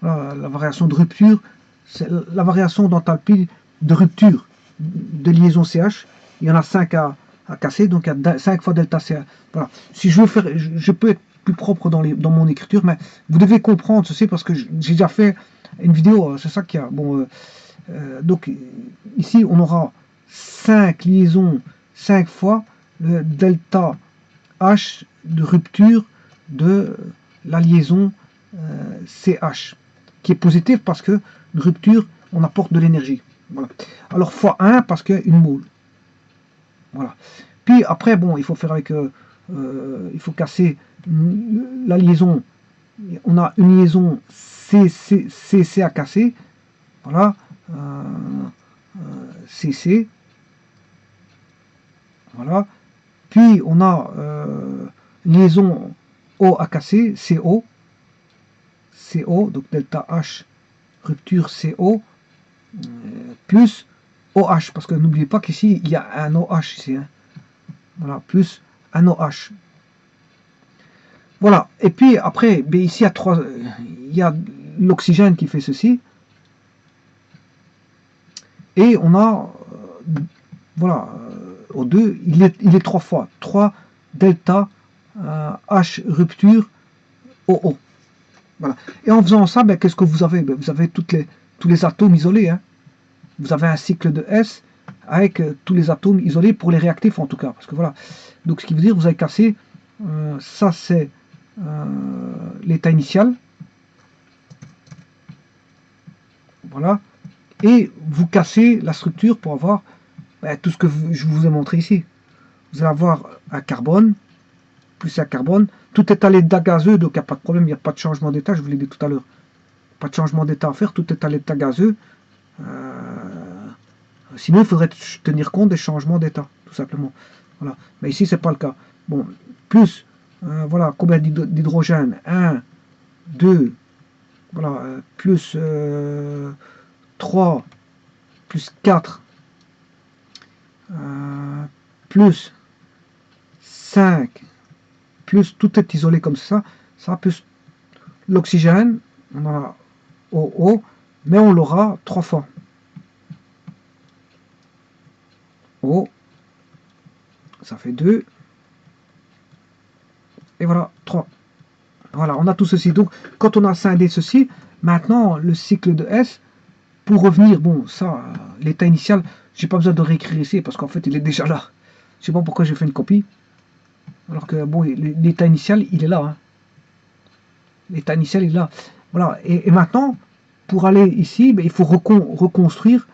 voilà, la variation de rupture, c'est la variation d'enthalpie de rupture de liaison CH. Il y en a 5 à casser, donc il y a 5 fois delta CH. Voilà. Si je veux faire, je peux être plus propre dans mon écriture, mais vous devez comprendre ceci parce que j'ai déjà fait une vidéo, c'est ça qu'il y a. Bon, donc ici, on aura 5 liaisons, 5 fois le delta H de rupture de la liaison CH, qui est positive parce que une rupture, on apporte de l'énergie. Voilà. Alors fois 1 parce qu'une mole. Voilà. Puis après, bon, il faut faire avec, il faut casser la liaison. On a une liaison CC à casser. Voilà. CC. Voilà. Puis on a liaison O à casser, CO. CO, donc delta H, rupture CO, plus OH, parce que n'oubliez pas qu'ici, il y a un OH ici. Hein. Voilà, plus un OH. Voilà, et puis après, ben ici, il y a l'oxygène qui fait ceci. Et on a, voilà, O2, il est 3 fois. 3 delta H rupture OO. Voilà. Et en faisant ça, ben, qu'est-ce que vous avez? Ben, vous avez tous les atomes isolés. Hein. Vous avez un cycle de S avec tous les atomes isolés pour les réactifs en tout cas. Parce que voilà. Donc ce qui veut dire que vous avez cassé, ça c'est l'état initial. Voilà. Et vous cassez la structure pour avoir ben, tout ce que je vous ai montré ici. Vous allez avoir un carbone, plus un carbone. Tout est à l'état gazeux, donc il n'y a pas de problème, il n'y a pas de changement d'état, je vous l'ai dit tout à l'heure. Pas de changement d'état à faire, tout est à l'état gazeux. Sinon, il faudrait tenir compte des changements d'état, tout simplement. Voilà. Mais ici, c'est pas le cas. Bon, plus, voilà, combien d'hydrogène? 1, 2, voilà, plus 3, plus 4, plus 5, plus tout est isolé comme ça, plus l'oxygène, on a OO, mais on l'aura 3 fois. O, ça fait 2, et voilà, 3. Voilà, on a tout ceci. Donc, quand on a scindé ceci, maintenant, le cycle de S, pour revenir, bon, ça, l'état initial, j'ai pas besoin de réécrire ici, parce qu'en fait, il est déjà là. Je sais pas pourquoi j'ai fait une copie. Alors que, bon, l'état initial, il est là. Hein. L'état initial, il est là. Voilà, et maintenant, pour aller ici, ben, il faut reconstruire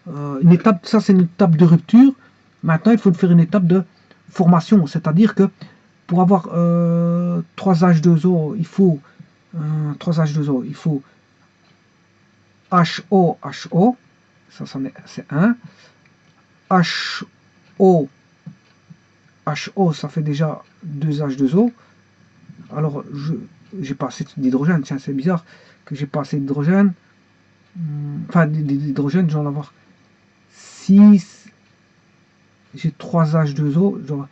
une étape, ça c'est une étape de rupture. Maintenant, il faut faire une étape de formation, c'est-à-dire que pour avoir 3H2O, il faut 3H2O, il faut HO, HO, ça c'est 1. HO, HO, ça fait déjà 2H2O. Alors, j'ai pas assez d'hydrogène, tiens, c'est bizarre que j'ai pas assez d'hydrogène. Enfin, d'hydrogène, j'en ai avoir 6. J'ai 3H2O.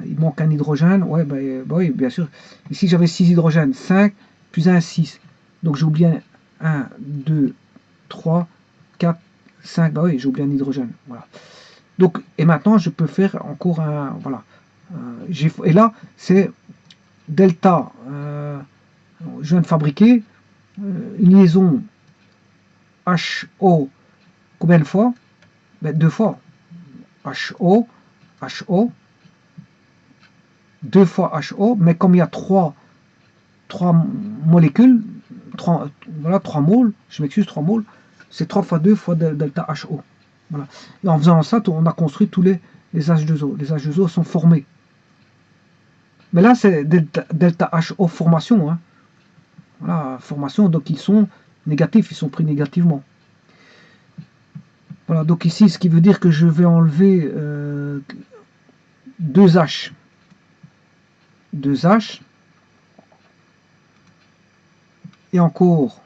Il manque un hydrogène. Ouais, bah, oui, bien sûr. Ici, j'avais 6 hydrogènes. 5 plus 1, 6. Donc, j'ai oublié 1, 2, 3, 4, 5. Bah oui, j'ai oublié un hydrogène. Voilà. Donc, et maintenant, je peux faire encore un. Voilà. Et là, c'est delta, je viens de fabriquer une liaison HO, combien de fois? Ben, 2 fois. HO, HO, 2 fois HO, mais comme il y a 3 molécules, 3, voilà, 3 moles, je m'excuse, 3 moles, c'est 3 fois 2 fois delta HO. Voilà. Et en faisant ça, on a construit tous les H2O. Les H2O sont formés. Mais là, c'est delta HO formation. Hein. Voilà, formation, donc ils sont négatifs, ils sont pris négativement. Voilà, donc ici, ce qui veut dire que je vais enlever 2 H. 2 H. Et encore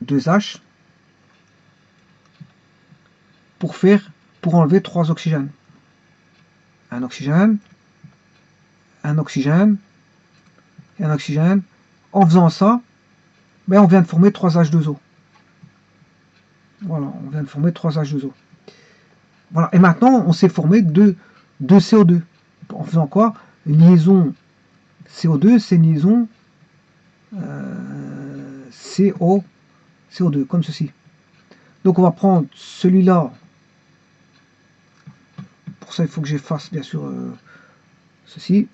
2 H pour enlever 3 oxygènes. Un oxygène, un oxygène, et un oxygène. En faisant ça, ben on vient de former 3 H2O. Voilà, on vient de former 3 H2O. Voilà, et maintenant on s'est formé 2 CO2. En faisant quoi? Une liaison CO2, c'est une liaison CO2, comme ceci. Donc on va prendre celui-là. Pour ça, il faut que j'efface bien sûr ceci.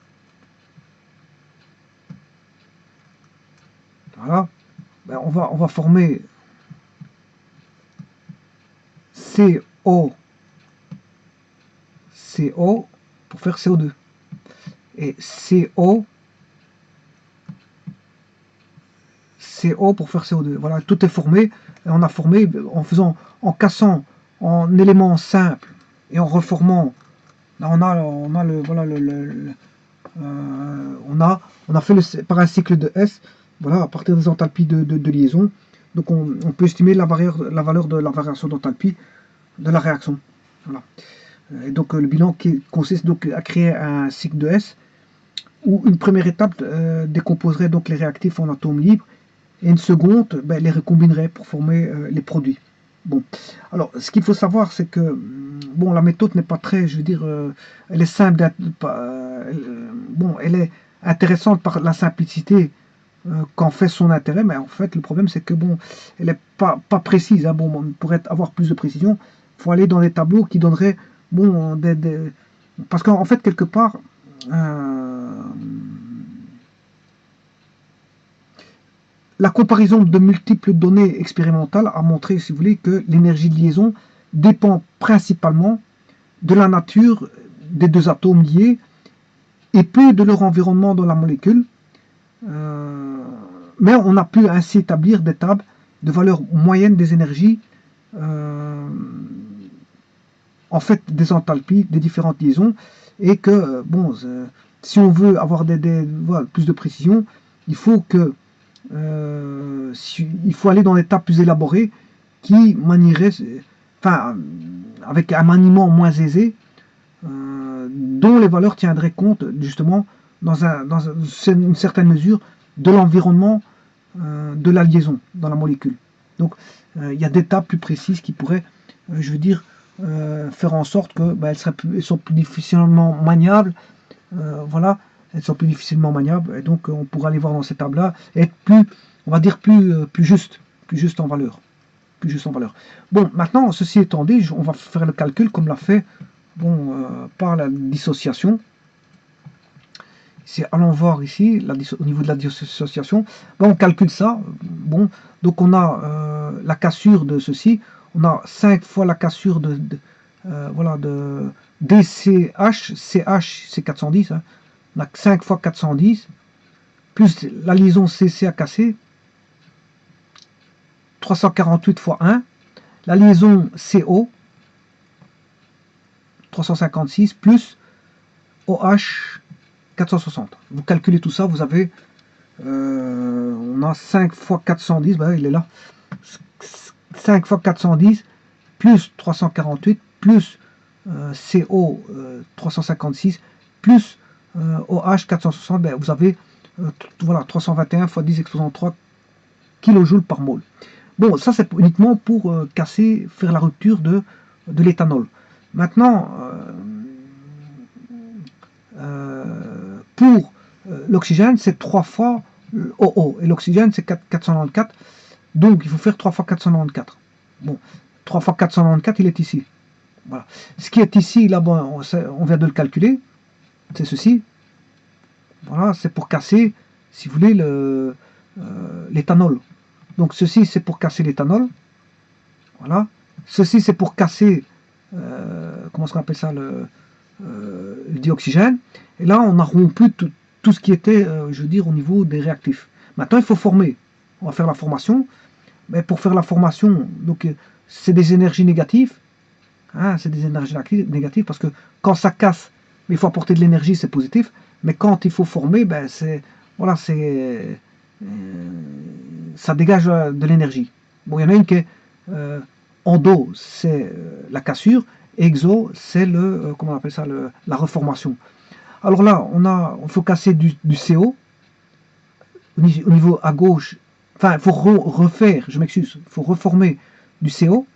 Voilà. Ben, on va former CO pour faire CO2. Et CO pour faire CO2. Voilà, tout est formé. Et on a formé en cassant en éléments simples et en reformant. Là, on a le voilà on a fait par un cycle de S. Voilà, à partir des enthalpies de liaison. Donc on peut estimer la valeur de la variation d'enthalpie de la réaction. Voilà. Et donc le bilan qui consiste donc à créer un cycle de S où une première étape décomposerait donc les réactifs en atomes libres et une seconde les recombinerait pour former les produits. Bon, alors ce qu'il faut savoir c'est que bon, la méthode n'est pas très, je veux dire, elle est simple, bon, elle est intéressante par la simplicité qu'en fait son intérêt, mais en fait le problème c'est que bon, elle n'est pas précise. Hein, bon, pour avoir plus de précision, il faut aller dans des tableaux qui donneraient bon, parce qu'en fait quelque part la comparaison de multiples données expérimentales a montré, si vous voulez, que l'énergie de liaison dépend principalement de la nature des deux atomes liés et peu de leur environnement dans la molécule. Mais on a pu ainsi établir des tables de valeur moyenne des énergies, en fait des enthalpies des différentes liaisons, et que bon, si on veut avoir voilà, plus de précision, il faut que il faut aller dans des tables plus élaborées qui manieraient, enfin, avec un maniement moins aisé, dont les valeurs tiendraient compte justement dans une certaine mesure de l'environnement de la liaison dans la molécule. Donc il y a des tables plus précises qui pourraient, je veux dire, faire en sorte que elles sont plus difficilement maniables. Voilà, elles sont plus difficilement maniables, et donc on pourra aller voir dans ces tables-là et être plus, on va dire, plus juste en valeur. Plus juste en valeur. Bon, maintenant, ceci étant dit, on va faire le calcul comme l'a fait bon, par la dissociation. Allons voir ici, au niveau de la dissociation. Bon, on calcule ça. Bon, donc on a la cassure de ceci. On a 5 fois la cassure voilà, de DCH. CH, c'est 410. Hein. On a 5 fois 410. Plus la liaison CC à casser. 348 fois 1. La liaison CO. 356 plus OH 460. Vous calculez tout ça, vous avez on a 5 fois 410, ben il est là. 5 fois 410 plus 348 plus CO 356 plus OH 460, ben vous avez voilà 321 fois 10 exposant 3 kJ par mol. Bon, ça c'est uniquement pour faire la rupture de l'éthanol. Maintenant, pour l'oxygène, c'est 3 fois OO. Et l'oxygène, c'est 494. Donc, il faut faire 3 fois 494. Bon, 3 fois 494, il est ici. Voilà. Ce qui est ici, là-bas, on vient de le calculer. C'est ceci. Voilà, c'est pour casser, si vous voulez, l'éthanol. Donc, ceci, c'est pour casser l'éthanol. Voilà. Ceci, c'est pour casser, comment est-ce qu'on appelle ça, le dioxygène. Et là, on a rompu tout ce qui était, je veux dire, au niveau des réactifs. Maintenant, il faut former. On va faire la formation. Mais pour faire la formation, donc c'est des énergies négatives. Hein, c'est des énergies négatives parce que quand ça casse, il faut apporter de l'énergie, c'est positif. Mais quand il faut former, ben c'est voilà, c'est ça dégage de l'énergie. Bon, il y en a une qui est endo, c'est la cassure, et exo, c'est le comment on appelle ça, la reformation. Alors là, on faut casser du CO au niveau à gauche. Enfin, il faut refaire, je m'excuse, il faut reformer du CO.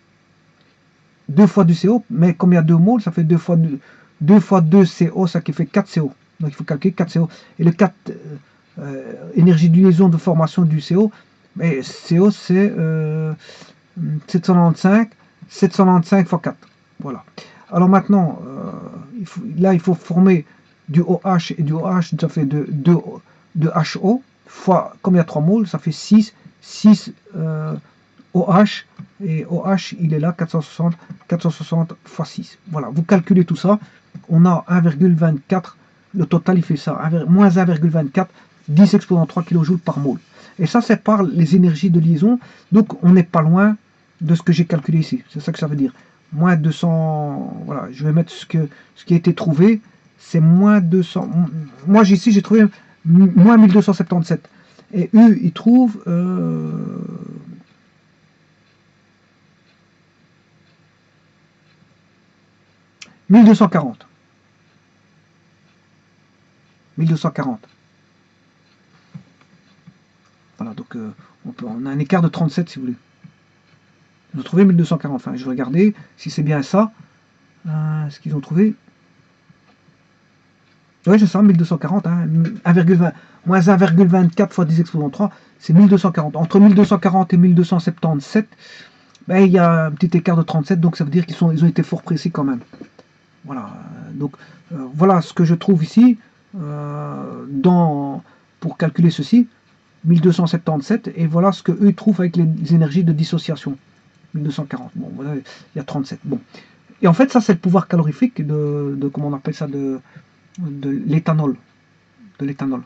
2 fois du CO, mais comme il y a 2 moles, ça fait 2 fois 2 CO, ça qui fait 4 CO. Donc il faut calculer 4 CO. Et le 4 énergie de liaison de formation du CO, mais CO c'est 795 fois 4. Voilà. Alors maintenant, il faut former du OH, et du OH, ça fait de HO, fois, comme il y a 3 moles, ça fait 6 OH, et OH, il est là, 460 fois 6. Voilà, vous calculez tout ça, on a 1,24, le total il fait ça, moins 1,24, 10 exposant 3 kJ par mole. Et ça, c'est par les énergies de liaison, donc on n'est pas loin de ce que j'ai calculé ici, c'est ça que ça veut dire. Moins 200, voilà, je vais mettre ce qui a été trouvé, c'est moins 200, moi ici j'ai trouvé moins 1277, et eux, ils trouvent... 1240. 1240. Voilà, donc on a un écart de 37 si vous voulez. Ils ont trouvé 1240. Enfin, je vais regarder si c'est bien ça. Ce qu'ils ont trouvé. Oui, c'est ça, 1240. Hein, 1,20, moins 1,24 fois 10 exposant 3, c'est 1240. Entre 1240 et 1277, ben, il y a un petit écart de 37, donc ça veut dire qu'ils ont été fort précis quand même. Voilà, donc voilà ce que je trouve ici pour calculer ceci, 1277, et voilà ce que eux trouvent avec les énergies de dissociation, 1240. Bon, voilà, il y a 37. Bon, et en fait, ça c'est le pouvoir calorifique de comment on appelle ça, de l'éthanol, de l'éthanol.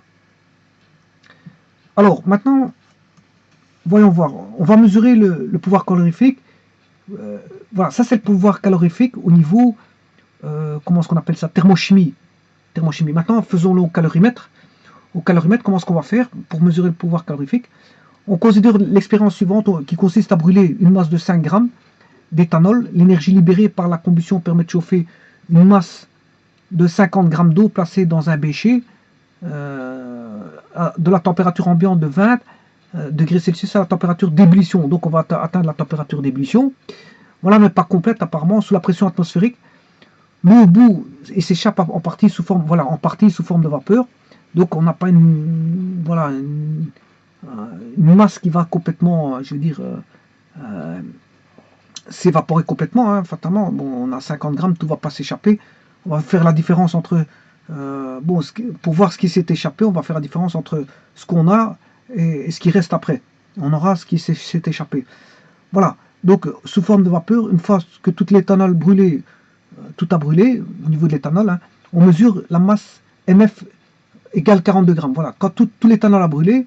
Alors maintenant, voyons voir. On va mesurer le pouvoir calorifique. Voilà, ça c'est le pouvoir calorifique au niveau comment est-ce qu'on appelle ça, thermochimie. Maintenant, faisons-le au calorimètre. Au calorimètre, comment est-ce qu'on va faire pour mesurer le pouvoir calorifique? On considère l'expérience suivante qui consiste à brûler une masse de 5 grammes d'éthanol. L'énergie libérée par la combustion permet de chauffer une masse de 50 grammes d'eau placée dans un bécher de la température ambiante de 20 degrés Celsius à la température d'ébullition. Donc on va atteindre la température d'ébullition. Voilà, mais pas complète apparemment, sous la pression atmosphérique. L'eau au bout s'échappe en partie sous forme, voilà, en partie sous forme de vapeur. Donc on n'a pas une masse qui va complètement, je veux dire, s'évaporer complètement, hein, fatalement. Bon, on a 50 grammes, tout ne va pas s'échapper. On va faire la différence entre, pour voir ce qui s'est échappé, on va faire la différence entre ce qu'on a et ce qui reste après. On aura ce qui s'est échappé. Voilà, donc sous forme de vapeur, une fois que tout l'éthanol brûlé, tout a brûlé au niveau de l'éthanol, hein, on mesure la masse MF égale 42 grammes. Voilà, quand tout l'éthanol a brûlé,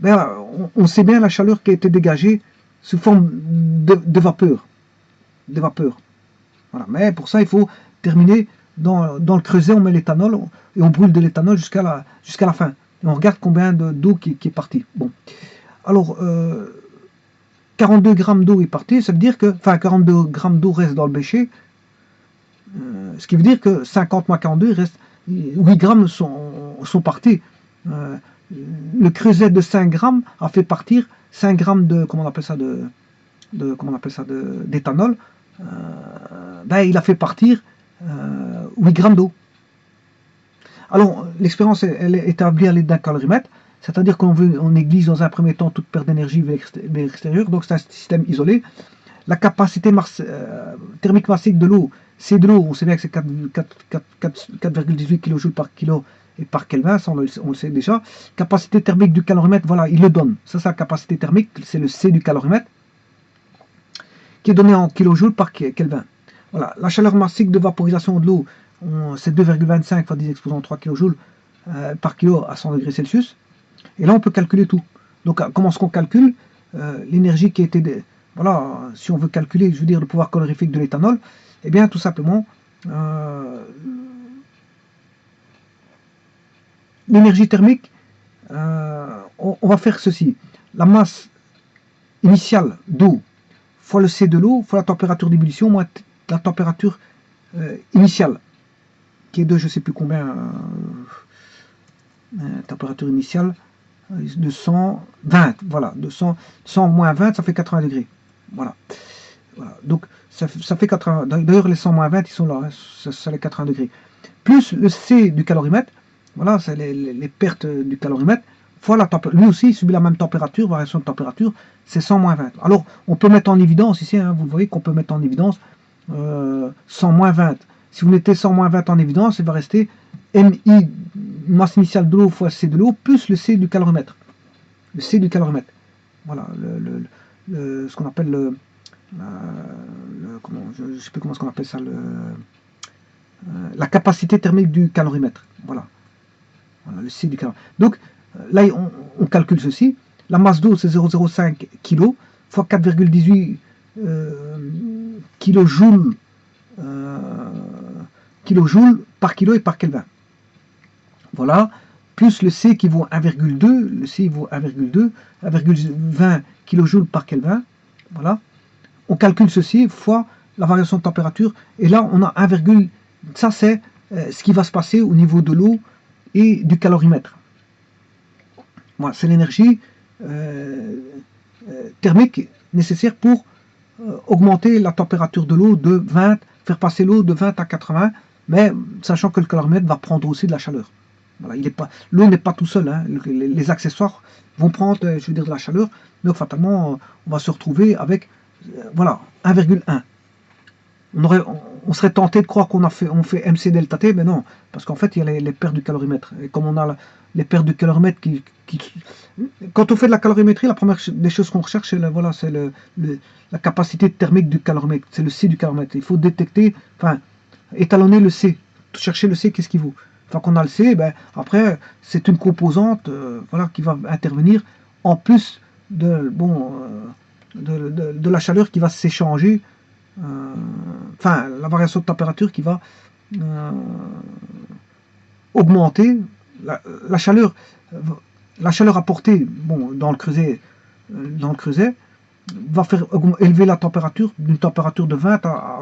ben, on sait bien la chaleur qui a été dégagée sous forme de vapeur. De vapeur. Voilà. Mais pour ça, il faut terminer dans le creuset, on met l'éthanol et on brûle de l'éthanol jusqu'à la fin. Et on regarde combien d'eau qui est partie. Bon. Alors, 42 grammes d'eau est partie, ça veut dire que, enfin, 42 grammes d'eau reste dans le bécher, ce qui veut dire que 50 moins 42, il reste 8 grammes sont partis. Le creuset de 5 grammes a fait partir 5 grammes de, comment on appelle ça, d'éthanol. Ben, il a fait partir 8 grammes d'eau. Alors, l'expérience, elle est établie à l'aide d'un calorimètre, c'est-à-dire on néglige dans un premier temps toute perte d'énergie vers l'extérieur, donc c'est un système isolé. La capacité thermique massique de l'eau, c'est de l'eau, on sait bien que c'est 4,18 kJ par kilo et par Kelvin, ça on le sait déjà. Capacité thermique du caloromètre, voilà, il le donne. Ça, c'est la capacité thermique, c'est le C du caloromètre, qui est donné en kilojoules par Kelvin. Voilà, la chaleur massique de vaporisation de l'eau, c'est 2,25 fois 10 exposant 3 kJ par kilo à 100 degrés Celsius. Et là, on peut calculer tout. Donc, comment est-ce qu'on calcule l'énergie qui a été... Voilà, si on veut calculer, je veux dire, le pouvoir calorifique de l'éthanol, eh bien, tout simplement, l'énergie thermique, on va faire ceci. La masse initiale d'eau fois le C de l'eau, fois la température d'ébullition, moins la température initiale, qui est de je ne sais plus combien, température initiale, de 120, voilà, de 100 moins 20, ça fait 80 degrés. Voilà. Voilà. Donc, ça fait 80. D'ailleurs, les 100 moins 20, ils sont là, hein, ça les 80 degrés. Plus le C du calorimètre, voilà, c'est les pertes du calorimètre, fois la température. Lui aussi, il subit la même température, variation de température, c'est 100 moins 20. Alors, on peut mettre en évidence ici, hein, vous voyez qu'on peut mettre en évidence 100 moins 20. Si vous mettez 100 moins 20 en évidence, il va rester MI, masse initiale de l'eau fois C de l'eau, plus le C du calorimètre. Le C du calorimètre. Voilà, ce qu'on appelle je ne sais plus comment on appelle ça, la capacité thermique du calorimètre. Voilà, voilà le C du calorimètre. Donc, là, on calcule ceci. La masse d'eau, c'est 0,05 kg fois 4,18 kilojoules par kilo et par Kelvin. Voilà, plus le C qui vaut 1,2, le C vaut 1,2, 1,20 kJ par Kelvin. Voilà. On calcule ceci fois la variation de température, et là on a 1, ça c'est ce qui va se passer au niveau de l'eau et du calorimètre. Voilà, c'est l'énergie thermique nécessaire pour augmenter la température de l'eau de 20, faire passer l'eau de 20 à 80, mais sachant que le calorimètre va prendre aussi de la chaleur. Voilà, l'eau n'est pas tout seul, hein. Les accessoires vont prendre, je veux dire, de la chaleur, donc fatalement on va se retrouver avec voilà, 1,1. On serait tenté de croire on fait MC delta T, mais non, parce qu'en fait il y a les pertes du calorimètre. Et comme on a les pertes du calorimètre quand on fait de la calorimétrie, la première des choses qu'on recherche, c'est la capacité thermique du caloromètre, c'est le C du caloromètre. Il faut détecter, enfin, étalonner le C, chercher le C, qu'est-ce qu'il vaut. Une fois qu'on a le C, ben, après, c'est une composante voilà, qui va intervenir en plus de la chaleur qui va s'échanger, enfin, la variation de température qui va augmenter la chaleur. La chaleur apportée dans le creuset va faire élever la température d'une température de 20 à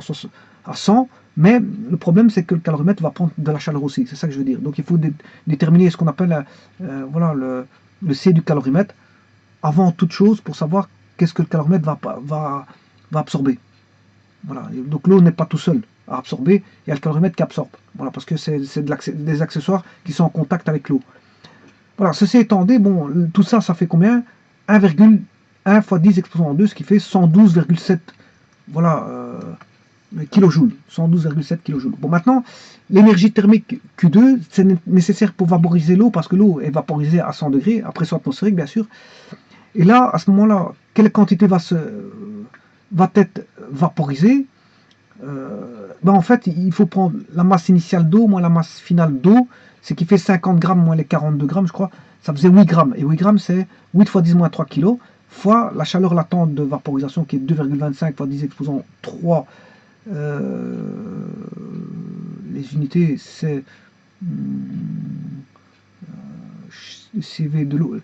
100, mais le problème c'est que le caloromètre va prendre de la chaleur aussi, c'est ça que je veux dire. Donc il faut déterminer ce qu'on appelle voilà, le C du calorimètre avant toute chose pour savoir qu'est-ce que le caloromètre va absorber. Voilà. Donc l'eau n'est pas tout seul à absorber, il y a le caloromètre qui absorbe, voilà, parce que c'est des accessoires qui sont en contact avec l'eau. Voilà, ceci étant dit, bon, tout ça, ça fait combien? 1,1 fois 10 exposant 2, ce qui fait 112,7 voilà, kilojoules. 112,7 kilojoules. Bon, maintenant, l'énergie thermique Q2, c'est nécessaire pour vaporiser l'eau, parce que l'eau est vaporisée à 100 degrés, à pression atmosphérique, bien sûr. Et là, à ce moment-là, quelle quantité va être vaporisée? Ben en fait, il faut prendre la masse initiale d'eau moins la masse finale d'eau, ce qui fait 50 grammes moins les 42 grammes, je crois, ça faisait 8 grammes. Et 8 grammes, c'est 8 fois 10 moins 3 kg, fois la chaleur latente de vaporisation, qui est 2,25 fois 10 exposant 3. Les unités, c'est CV de l'eau.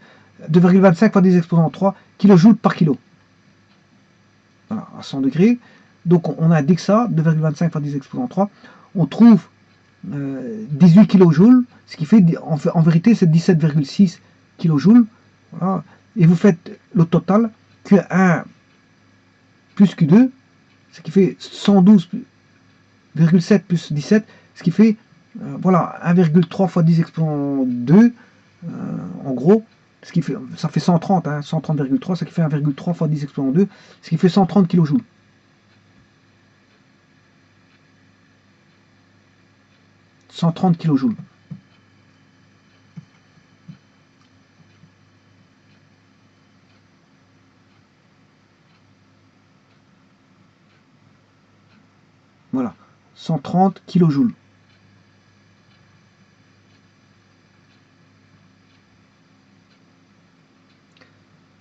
2,25 fois 10 exposant 3 kJ par kilo. Voilà, à 100 degrés. Donc on indique ça, 2,25 fois 10 exposant 3. On trouve 18 kJ, ce qui fait, en vérité, c'est 17,6 kJ. Voilà. Et vous faites le total, Q1 plus Q2, ce qui fait 112,7 plus 17, ce qui fait Voilà, 1,3 fois 10 exponent 2, en gros, ce qui fait, ça fait 130, hein, 130,3, ce qui fait 1,3 fois 10 exponent 2, ce qui fait 130 kJ. 130 kJ. Voilà, 130 kJ.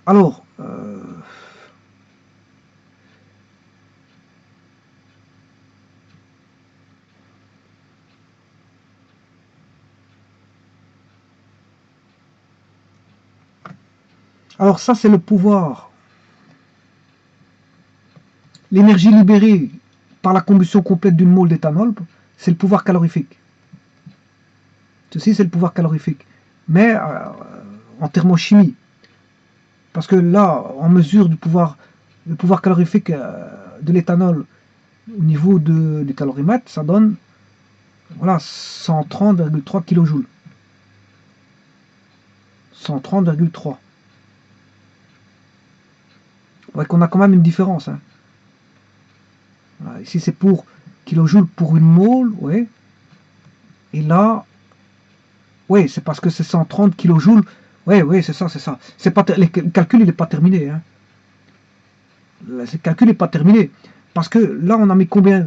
Alors, ça c'est le pouvoir. L'énergie libérée par la combustion complète d'une mole d'éthanol, c'est le pouvoir calorifique. Ceci c'est le pouvoir calorifique. Mais en thermochimie, parce que là, on mesure le pouvoir calorifique de l'éthanol au niveau du calorimètre, ça donne voilà, 130,3 kJ. 130,3. Vous voyez qu'on a quand même une différence. Hein. Voilà, ici c'est pour kilojoules pour une mole, ouais. Et là, oui, c'est parce que c'est 130 kilojoules. Oui, oui, c'est ça, c'est ça. C'est pas le calcul, il n'est pas terminé. Hein. Le calcul n'est pas terminé. Parce que là, on a mis combien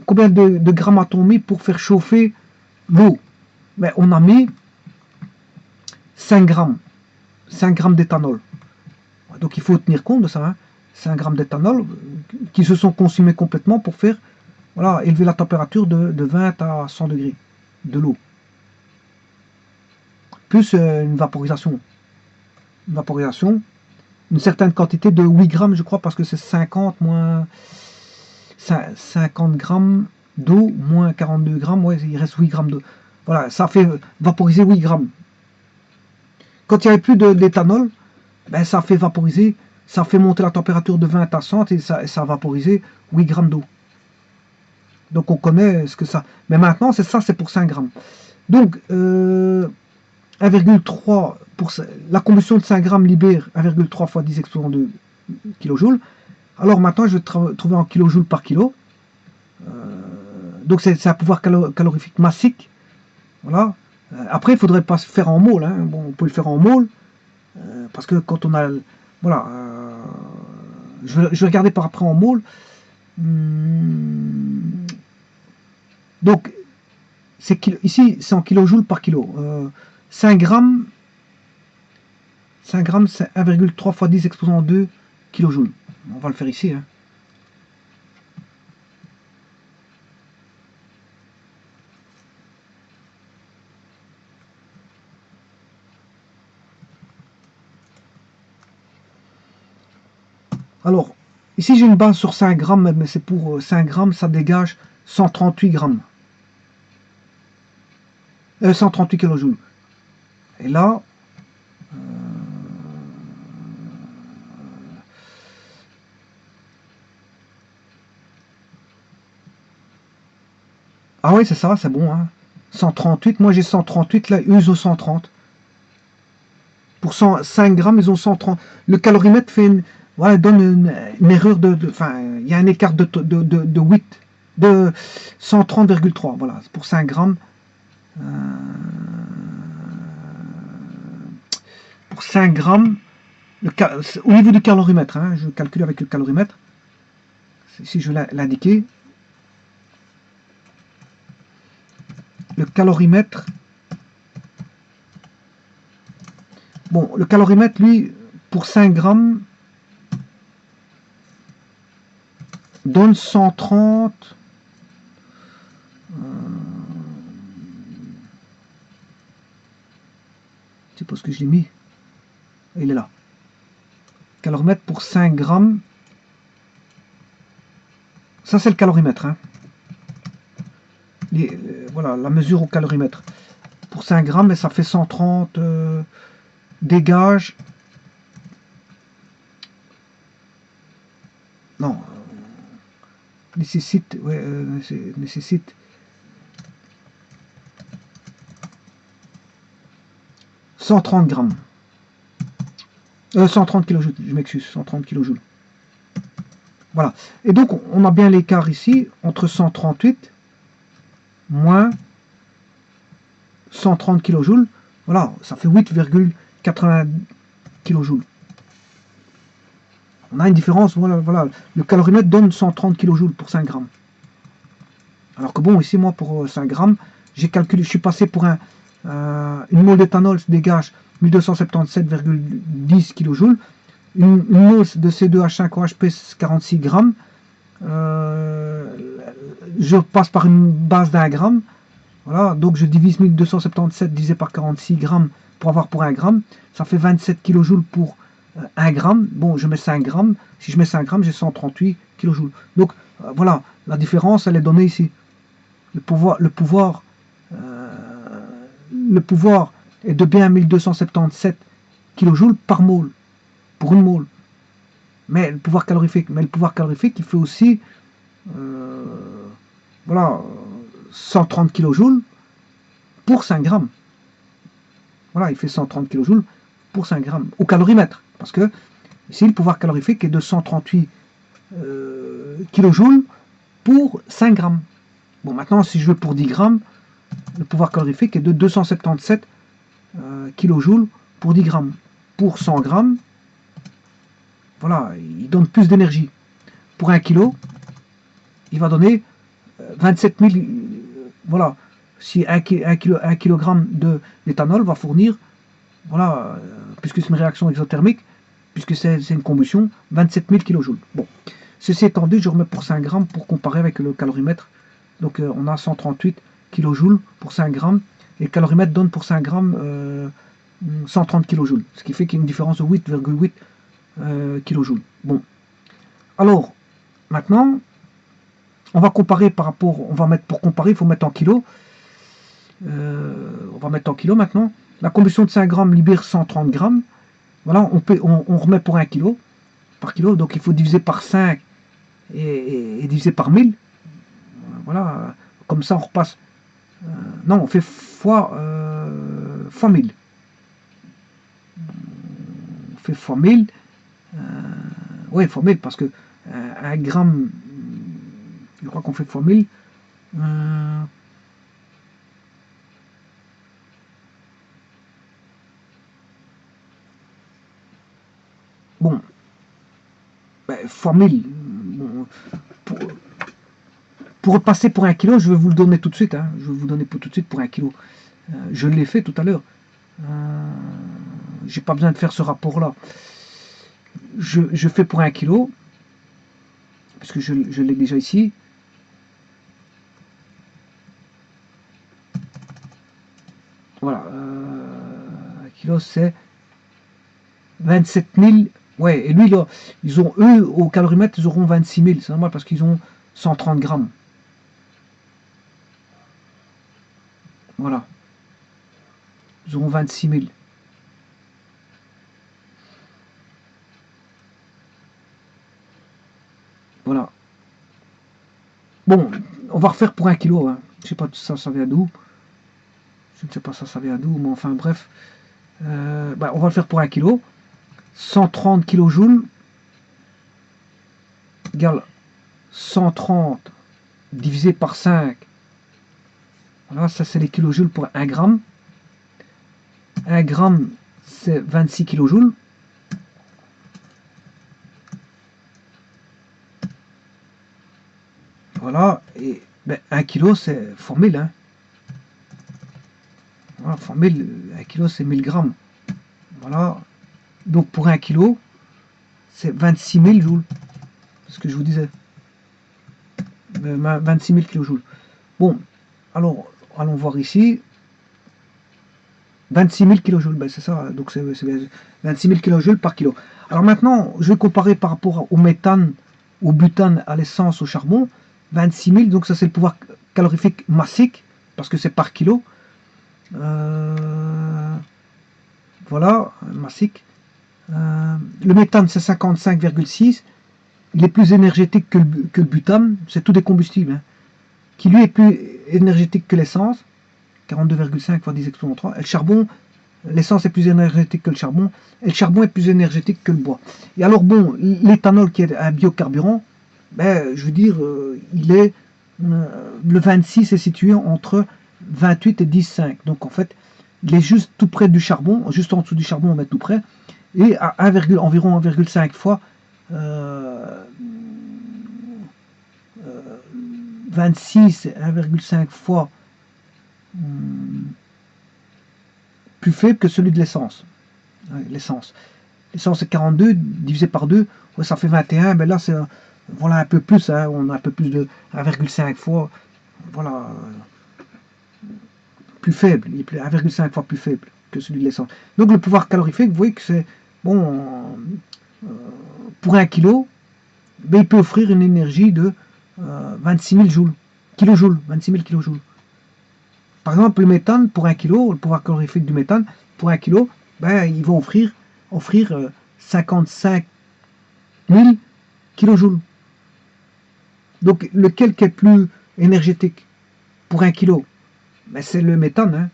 de grammes atomiques pour faire chauffer l'eau? Mais on a mis 5 grammes. 5 grammes d'éthanol. Donc il faut tenir compte de ça. Hein. 5 grammes d'éthanol qui se sont consumés complètement pour faire voilà, élever la température de 20 à 100 degrés de l'eau. Plus une vaporisation. Une vaporisation, une certaine quantité de 8 grammes, je crois, parce que c'est 50 moins 50 grammes d'eau moins 42 grammes, ouais, il reste 8 grammes d'eau. Voilà, ça fait vaporiser 8 grammes. Quand il n'y avait plus d'éthanol, ben, ça fait vaporiser, ça fait monter la température de 20 à 100 et ça a vaporisé 8 grammes d'eau. Donc on connaît ce que ça. Mais maintenant, c'est ça, c'est pour 5 grammes. Donc, 1,3 pour la combustion de 5 grammes libère 1,3 fois 10 exponent 2 kJ. Alors maintenant, je vais trouver en kilojoules par kilo. Donc c'est un pouvoir calorifique massique. Voilà. Après, il ne faudrait pas se faire en mole. Hein. Bon, on peut le faire en mole. Parce que quand on a. Voilà. Je vais regarder par après en mole. Donc, ici, c'est en kilojoules par kilo. 5 grammes, 5 grammes, c'est 1,3 fois 10 exposant 2 kilojoules. On va le faire ici. Hein. Alors, ici j'ai une base sur 5 grammes, mais c'est pour 5 grammes, ça dégage 138 grammes. 138 kilojoules. Et là, ah oui, c'est ça, c'est bon. Hein. 138, moi j'ai 138, là, eux ils ont 130. Pour 5 grammes, ils ont 130. Le calorimètre fait voilà, donne une erreur enfin, il y a un écart de 8, de 130,3. Voilà, pour 5 grammes. Pour 5 grammes, au niveau du calorimètre, hein, je calcule avec le calorimètre. Si je vais l'indiquer, le calorimètre. Bon, le calorimètre, lui, pour 5 grammes, donne 130. Je sais pas ce que je l'ai mis. Il est là. Calorimètre pour 5 grammes. Ça, c'est le calorimètre. Hein. Voilà, la mesure au calorimètre. Pour 5 grammes, mais ça fait 130 dégage. Non. Nécessite. Ouais, nécessite. 130 grammes. 130 kJ, je m'excuse, 130 kJ. Voilà. Et donc, on a bien l'écart ici entre 138 moins 130 kJ. Voilà, ça fait 8,80 kJ. On a une différence, voilà. Le calorimètre donne 130 kJ pour 5 grammes. Alors que bon, ici, moi, pour 5 grammes, j'ai calculé, je suis passé pour une mole d'éthanol se dégage 1277,10 kJ. Une mole de C2H5OHP 46 grammes. Je passe par une base d'1 gramme. Voilà, donc je divise 1277 divisé par 46 grammes pour avoir pour 1 gramme. Ça fait 27 kJ pour 1 gramme. Bon, je mets 5 grammes. Si je mets 5 grammes, j'ai 138 kJ. Donc voilà, la différence, elle est donnée ici. Le pouvoir est de bien 1277 kJ par mole, pour une mole. Mais le pouvoir calorifique, il fait aussi voilà, 130 kJ pour 5 grammes. Voilà, il fait 130 kJ pour 5 grammes, au calorimètre. Parce que ici, le pouvoir calorifique est de 138 kJ pour 5 grammes. Bon, maintenant, si je veux pour 10 grammes, le pouvoir calorifique est de 277 kJ pour 10 grammes. Pour 100 grammes, voilà, il donne plus d'énergie. Pour 1 kg, il va donner 27 000, voilà, si 1 kg d'éthanol va fournir, voilà, puisque c'est une réaction exothermique, puisque c'est une combustion, 27 000 kJ. Bon, ceci étant dit, je remets pour 5 grammes pour comparer avec le calorimètre. Donc on a 138 kJ pour 5 grammes, et le calorimètre donne pour 5 grammes 130 kJ, ce qui fait qu'il y a une différence de 8,8 kJ. Bon, alors, maintenant, on va comparer par rapport, pour comparer, il faut mettre en kilos. On va mettre en kilos maintenant. La combustion de 5 grammes libère 130 grammes. Voilà, on remet pour 1 kg par kilo, donc il faut diviser par 5 et diviser par 1000. Voilà, comme ça on repasse. Non, on fait fois 1000. On fait fois 1000. Oui, fois 1000 parce que 1 gramme, je crois qu'on fait fois 1000. Bon, fois 1000. Bon, pour passer pour 1 kg, je vais vous le donner tout de suite. Hein. Je vais vous donner tout de suite pour 1 kg. Je l'ai fait tout à l'heure. J'ai pas besoin de faire ce rapport-là. Je fais pour 1 kg, parce que je l'ai déjà ici. Voilà. 1 kg, c'est 27 000. Ouais, et lui, là, eux, au calorimètre, ils auront 26 000. C'est normal parce qu'ils ont 130 grammes. Voilà. Ils auront 26 000. Voilà. Bon, on va refaire pour 1 kg. Hein. Je sais pas ça vient d'où. Je ne sais pas ça vient d'où, mais enfin bref. On va le faire pour 1 kg. 130 kJ égale 130 divisé par 5. Voilà, ça c'est les kilojoules pour 1 gramme. 1 gramme, c'est 26 kJ. Voilà, et 1 kg, c'est fois 1000. Hein. Voilà, fois 1000, 1 kg, c'est 1000 grammes. Voilà, donc pour 1 kg, c'est 26 000 joules. C'est ce que je vous disais. 26 000 kJ. Bon, alors, allons voir ici. 26 000 kJ, c'est ça, donc c'est 26 000 kJ par kilo. Alors maintenant, je vais comparer par rapport au méthane, au butane, à l'essence, au charbon. 26 000, donc ça c'est le pouvoir calorifique massique, parce que c'est par kilo. Voilà, massique. Le méthane c'est 55,6. Il est plus énergétique que le butane, c'est tout des combustibles, hein, qui lui est plus énergétique que l'essence, 42,5 fois 10 exponent 3. Et le charbon, l'essence est plus énergétique que le charbon, et le charbon est plus énergétique que le bois. Et alors bon, l'éthanol qui est un biocarburant, ben, je veux dire, le 26 est situé entre 28 et 10,5. Donc en fait, il est juste tout près du charbon, juste en dessous du charbon, on met tout près, et à environ 1,5 fois 26, 1,5 fois plus faible que celui de l'essence. L'essence est 42, divisé par 2, ouais, ça fait 21, mais là c'est voilà, un peu plus, hein, on a un peu plus de 1,5 fois, voilà, plus faible, il est 1,5 fois plus faible que celui de l'essence. Donc le pouvoir calorifique, vous voyez que c'est, bon, pour 1 kilo, ben, il peut offrir une énergie de 26 000 joules, kilojoules, 26 000 kilojoules. Par exemple, le méthane, pour 1 kilo, le pouvoir calorifique du méthane, pour 1 kilo, ben, il va offrir 55 000 kilojoules. Donc, lequel qui est plus énergétique pour 1 kilo? Ben, c'est le méthane. Hein.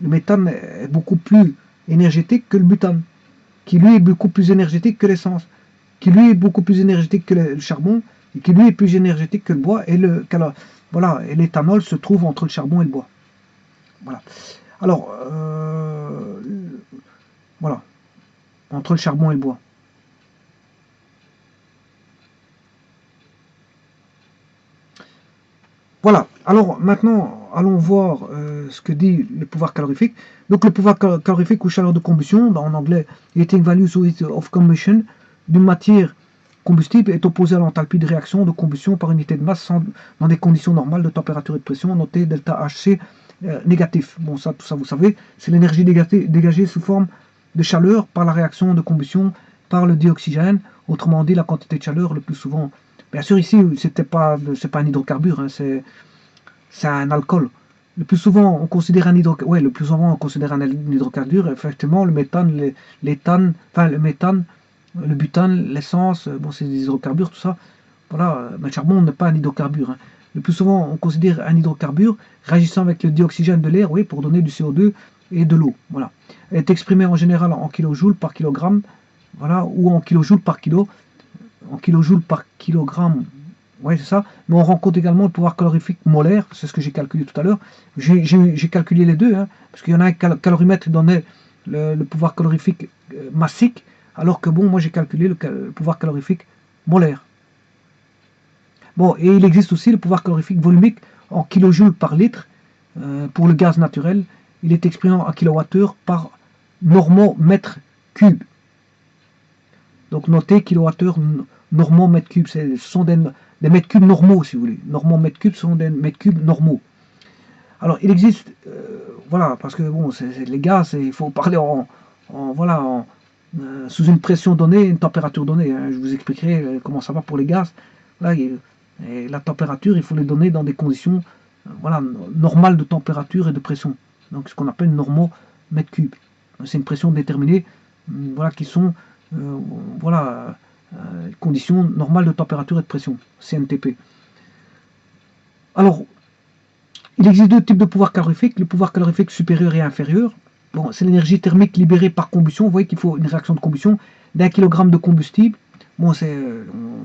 Le méthane est beaucoup plus énergétique que le butane, qui lui est beaucoup plus énergétique que l'essence, qui lui est beaucoup plus énergétique que le charbon, et qui lui est plus énergétique que le bois, et voilà, et l'éthanol se trouve entre le charbon et le bois. Voilà. Alors, voilà, entre le charbon et le bois. Voilà, alors maintenant, allons voir ce que dit le pouvoir calorifique. Donc le pouvoir calorifique ou chaleur de combustion, en anglais, heating value of combustion, d'une matière combustible est opposé à l'enthalpie de réaction de combustion par unité de masse dans des conditions normales de température et de pression, noté delta HC négatif. Bon, ça, tout ça, vous savez, c'est l'énergie dégagée sous forme de chaleur par la réaction de combustion par le dioxygène, autrement dit la quantité de chaleur le plus souvent. Bien sûr, ici, c'est pas un hydrocarbure, hein, c'est un alcool. Le plus souvent, on considère un hydrocarbure, effectivement, le méthane, l'éthane, enfin le méthane, le butane, l'essence, bon, c'est des hydrocarbures, tout ça. Voilà, mais le charbon n'est pas un hydrocarbure. Hein. Le plus souvent, on considère un hydrocarbure réagissant avec le dioxygène de l'air, oui, pour donner du CO2 et de l'eau. Voilà. Elle est exprimée en général en kilojoules par kilogramme, voilà, ou en kilojoules par kilo. En kilojoules par kilogramme, oui, c'est ça. Mais on rencontre également le pouvoir calorifique molaire, c'est ce que j'ai calculé tout à l'heure. J'ai calculé les deux, hein, parce qu'il y en a un calorimètre qui donnait le pouvoir calorifique massique, alors que bon, moi j'ai calculé le pouvoir calorifique molaire. Bon, et il existe aussi le pouvoir calorifique volumique en kilojoules par litre pour le gaz naturel. Il est exprimé en kilowattheure par normomètre cube. Donc notez kilowattheure normomètre cube. Ce sont des mètres cubes normaux, si vous voulez. Normomètre cube sont des mètres cubes normaux. Alors il existe, voilà, parce que bon, les gaz, il faut parler sous une pression donnée, une température donnée. Hein. Je vous expliquerai comment ça va pour les gaz. Là, et la température, il faut les donner dans des conditions normales de température et de pression. Donc ce qu'on appelle normomètre cube. C'est une pression déterminée, qui sont conditions normales de température et de pression, CNTP. Alors, il existe deux types de pouvoir calorifique, le pouvoir calorifique supérieur et inférieur. Bon, c'est l'énergie thermique libérée par combustion. Vous voyez qu'il faut une réaction de combustion d'1 kg de combustible. Bon,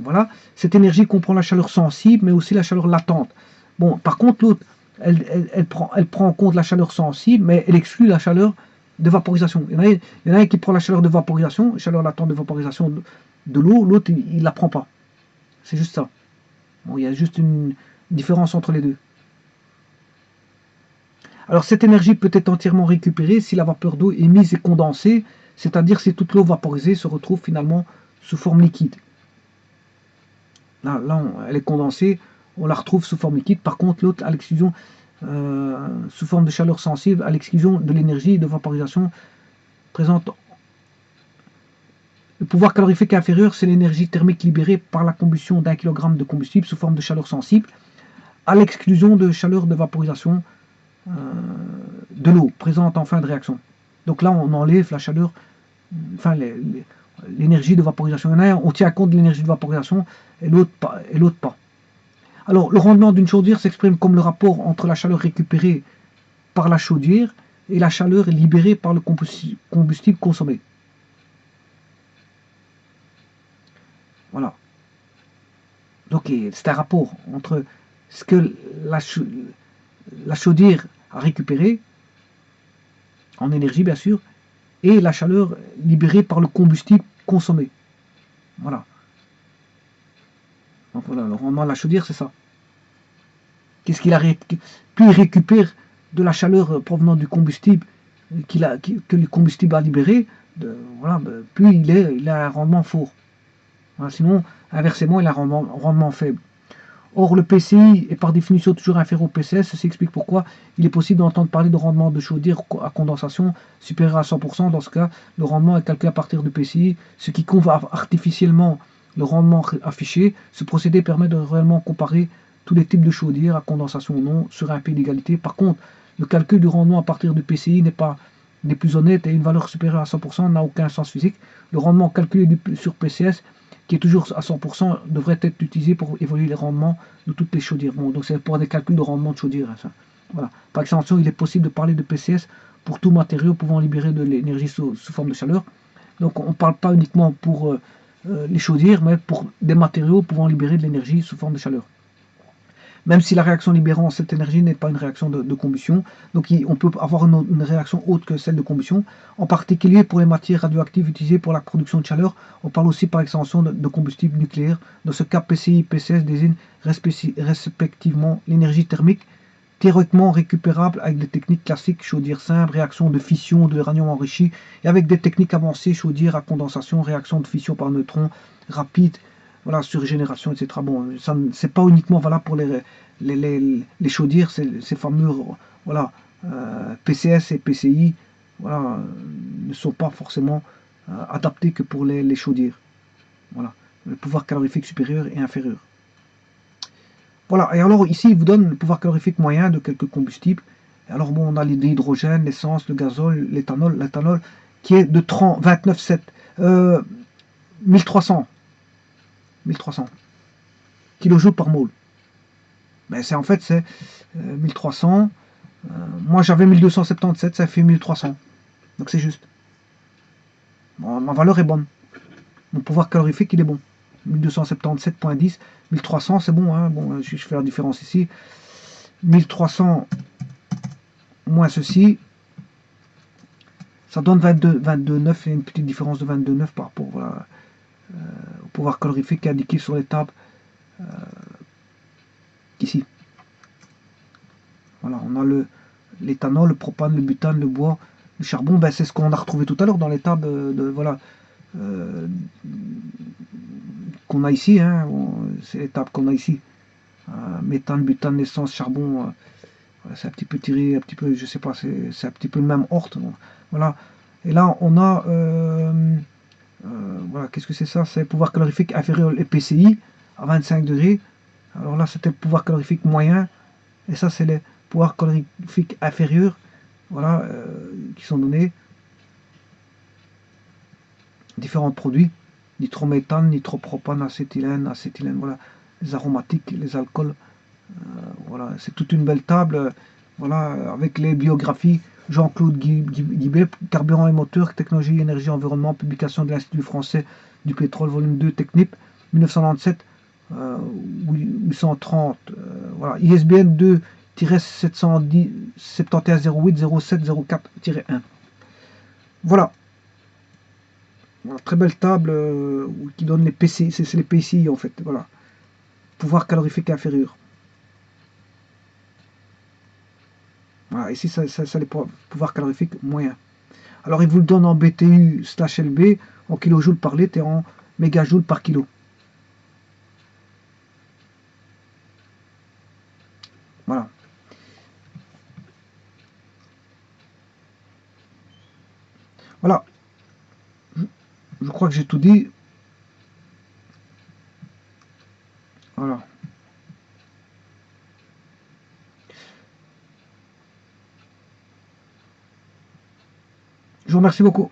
voilà. Cette énergie comprend la chaleur sensible, mais aussi la chaleur latente. Bon, par contre, l'autre, elle prend en compte la chaleur sensible, mais elle exclut la chaleur de vaporisation. Il y en a un qui prend la chaleur de vaporisation, la chaleur latente de vaporisation de l'eau, l'autre, il ne la prend pas. C'est juste ça. Bon, il y a juste une différence entre les deux. Alors cette énergie peut être entièrement récupérée si la vapeur d'eau émise est condensée, c'est-à-dire si toute l'eau vaporisée se retrouve finalement sous forme liquide. Là elle est condensée, on la retrouve sous forme liquide. Par contre, l'autre, à l'exclusion, sous forme de chaleur sensible, à l'exclusion de l'énergie de vaporisation présente. Le pouvoir calorifique inférieur, c'est l'énergie thermique libérée par la combustion d'1 kg de combustible sous forme de chaleur sensible, à l'exclusion de chaleur de vaporisation de l'eau présente en fin de réaction. Donc là, on enlève la chaleur, l'énergie de vaporisation. Il y en a un, on tient compte de l'énergie de vaporisation et l'autre pas. Alors, le rendement d'une chaudière s'exprime comme le rapport entre la chaleur récupérée par la chaudière et la chaleur libérée par le combustible consommé. Voilà. Donc c'est un rapport entre ce que la chaudière a récupéré, en énergie bien sûr, et la chaleur libérée par le combustible consommé. Voilà. Donc voilà, le rendement de la chaudière, c'est ça. Qu'est-ce qu'il a plus il récupère de la chaleur provenant du combustible que le combustible a libéré, voilà, plus il a un rendement fort. Voilà, sinon, inversement, il a un rendement faible. Or, le PCI est par définition toujours inférieur au PCS. Ceci explique pourquoi il est possible d'entendre parler de rendement de chaudière à condensation supérieur à 100%. Dans ce cas, le rendement est calculé à partir du PCI, ce qui couvre artificiellement le rendement affiché. Ce procédé permet de réellement comparer tous les types de chaudières à condensation ou non sur un pied d'égalité. Par contre, le calcul du rendement à partir du PCI n'est plus honnête et une valeur supérieure à 100% n'a aucun sens physique. Le rendement calculé sur PCS qui est toujours à 100%, devrait être utilisé pour évaluer les rendements de toutes les chaudières. Bon, donc c'est pour des calculs de rendement de chaudière. Ça. Voilà. Par extension, il est possible de parler de PCS pour tout matériau pouvant libérer de l'énergie sous forme de chaleur. Donc on ne parle pas uniquement pour les chaudières, mais pour des matériaux pouvant libérer de l'énergie sous forme de chaleur. Même si la réaction libérant cette énergie n'est pas une réaction de combustion, donc on peut avoir une réaction autre que celle de combustion, en particulier pour les matières radioactives utilisées pour la production de chaleur. On parle aussi par extension de combustible nucléaire. Dans ce cas, PCI et PCS désignent respectivement l'énergie thermique théoriquement récupérable avec des techniques classiques, chaudière simple, réaction de fission de l'uranium enrichi, et avec des techniques avancées, chaudière à condensation, réaction de fission par neutrons, rapide, voilà, surgénération, etc. Bon, ça c'est pas uniquement valable pour les chaudières, ces fameux voilà, PCS et PCI, voilà, ne sont pas forcément adaptés que pour les chaudières. Voilà, le pouvoir calorifique supérieur et inférieur. Voilà, et alors ici, il vous donne le pouvoir calorifique moyen de quelques combustibles. Et alors bon, on a l'hydrogène, l'essence, le gazole, l'éthanol, qui est de 29,7, 1300, 1300 kJ par mole. Ben c'est en fait c'est 1300. Moi j'avais 1277, ça fait 1300. Donc c'est juste. Bon, ma valeur est bonne. Mon pouvoir calorifique il est bon. 1277,10, 1300 c'est bon, hein. Bon, je fais la différence ici. 1300 moins ceci, ça donne 22,9. Il y a une petite différence de 22,9 par rapport voilà, au pouvoir calorifique indiqué sur les tables ici. Voilà, on a l'éthanol, le propane, le butane, le bois, le charbon, ben c'est ce qu'on a retrouvé tout à l'heure dans les tables voilà, qu'on a ici, hein, c'est les tables qu'on a ici. Méthane, butane, essence, charbon, c'est un petit peu tiré, un petit peu, je sais pas, c'est un petit peu le même ordre. Voilà. Et là, on a, voilà, qu'est-ce que c'est ça? C'est le pouvoir calorifique inférieur au PCI à 25 degrés. Alors là, c'était le pouvoir calorifique moyen. Et ça, c'est les pouvoirs calorifiques inférieurs, voilà, qui sont donnés. Différents produits, nitrométhane, nitropropane, acétylène, voilà, les aromatiques, les alcools. Voilà, c'est toute une belle table, voilà, avec les biographies. Jean-Claude Guibet, Carburant et moteur, technologie, énergie, environnement, publication de l'Institut français du pétrole, volume 2, Technip, 1997, 830, voilà, ISBN 2-710 7108 0704-1. Voilà. Voilà, très belle table qui donne les PCI, c'est les PCI en fait, voilà. Pouvoir calorifique inférieur. Voilà, ici, ça les pouvoirs calorifiques moyens. Alors, il vous le donne en BTU/LB, en kilojoules par litre et en mégajoules par kilo. Voilà. Voilà. Je crois que j'ai tout dit. Voilà. Je vous remercie beaucoup.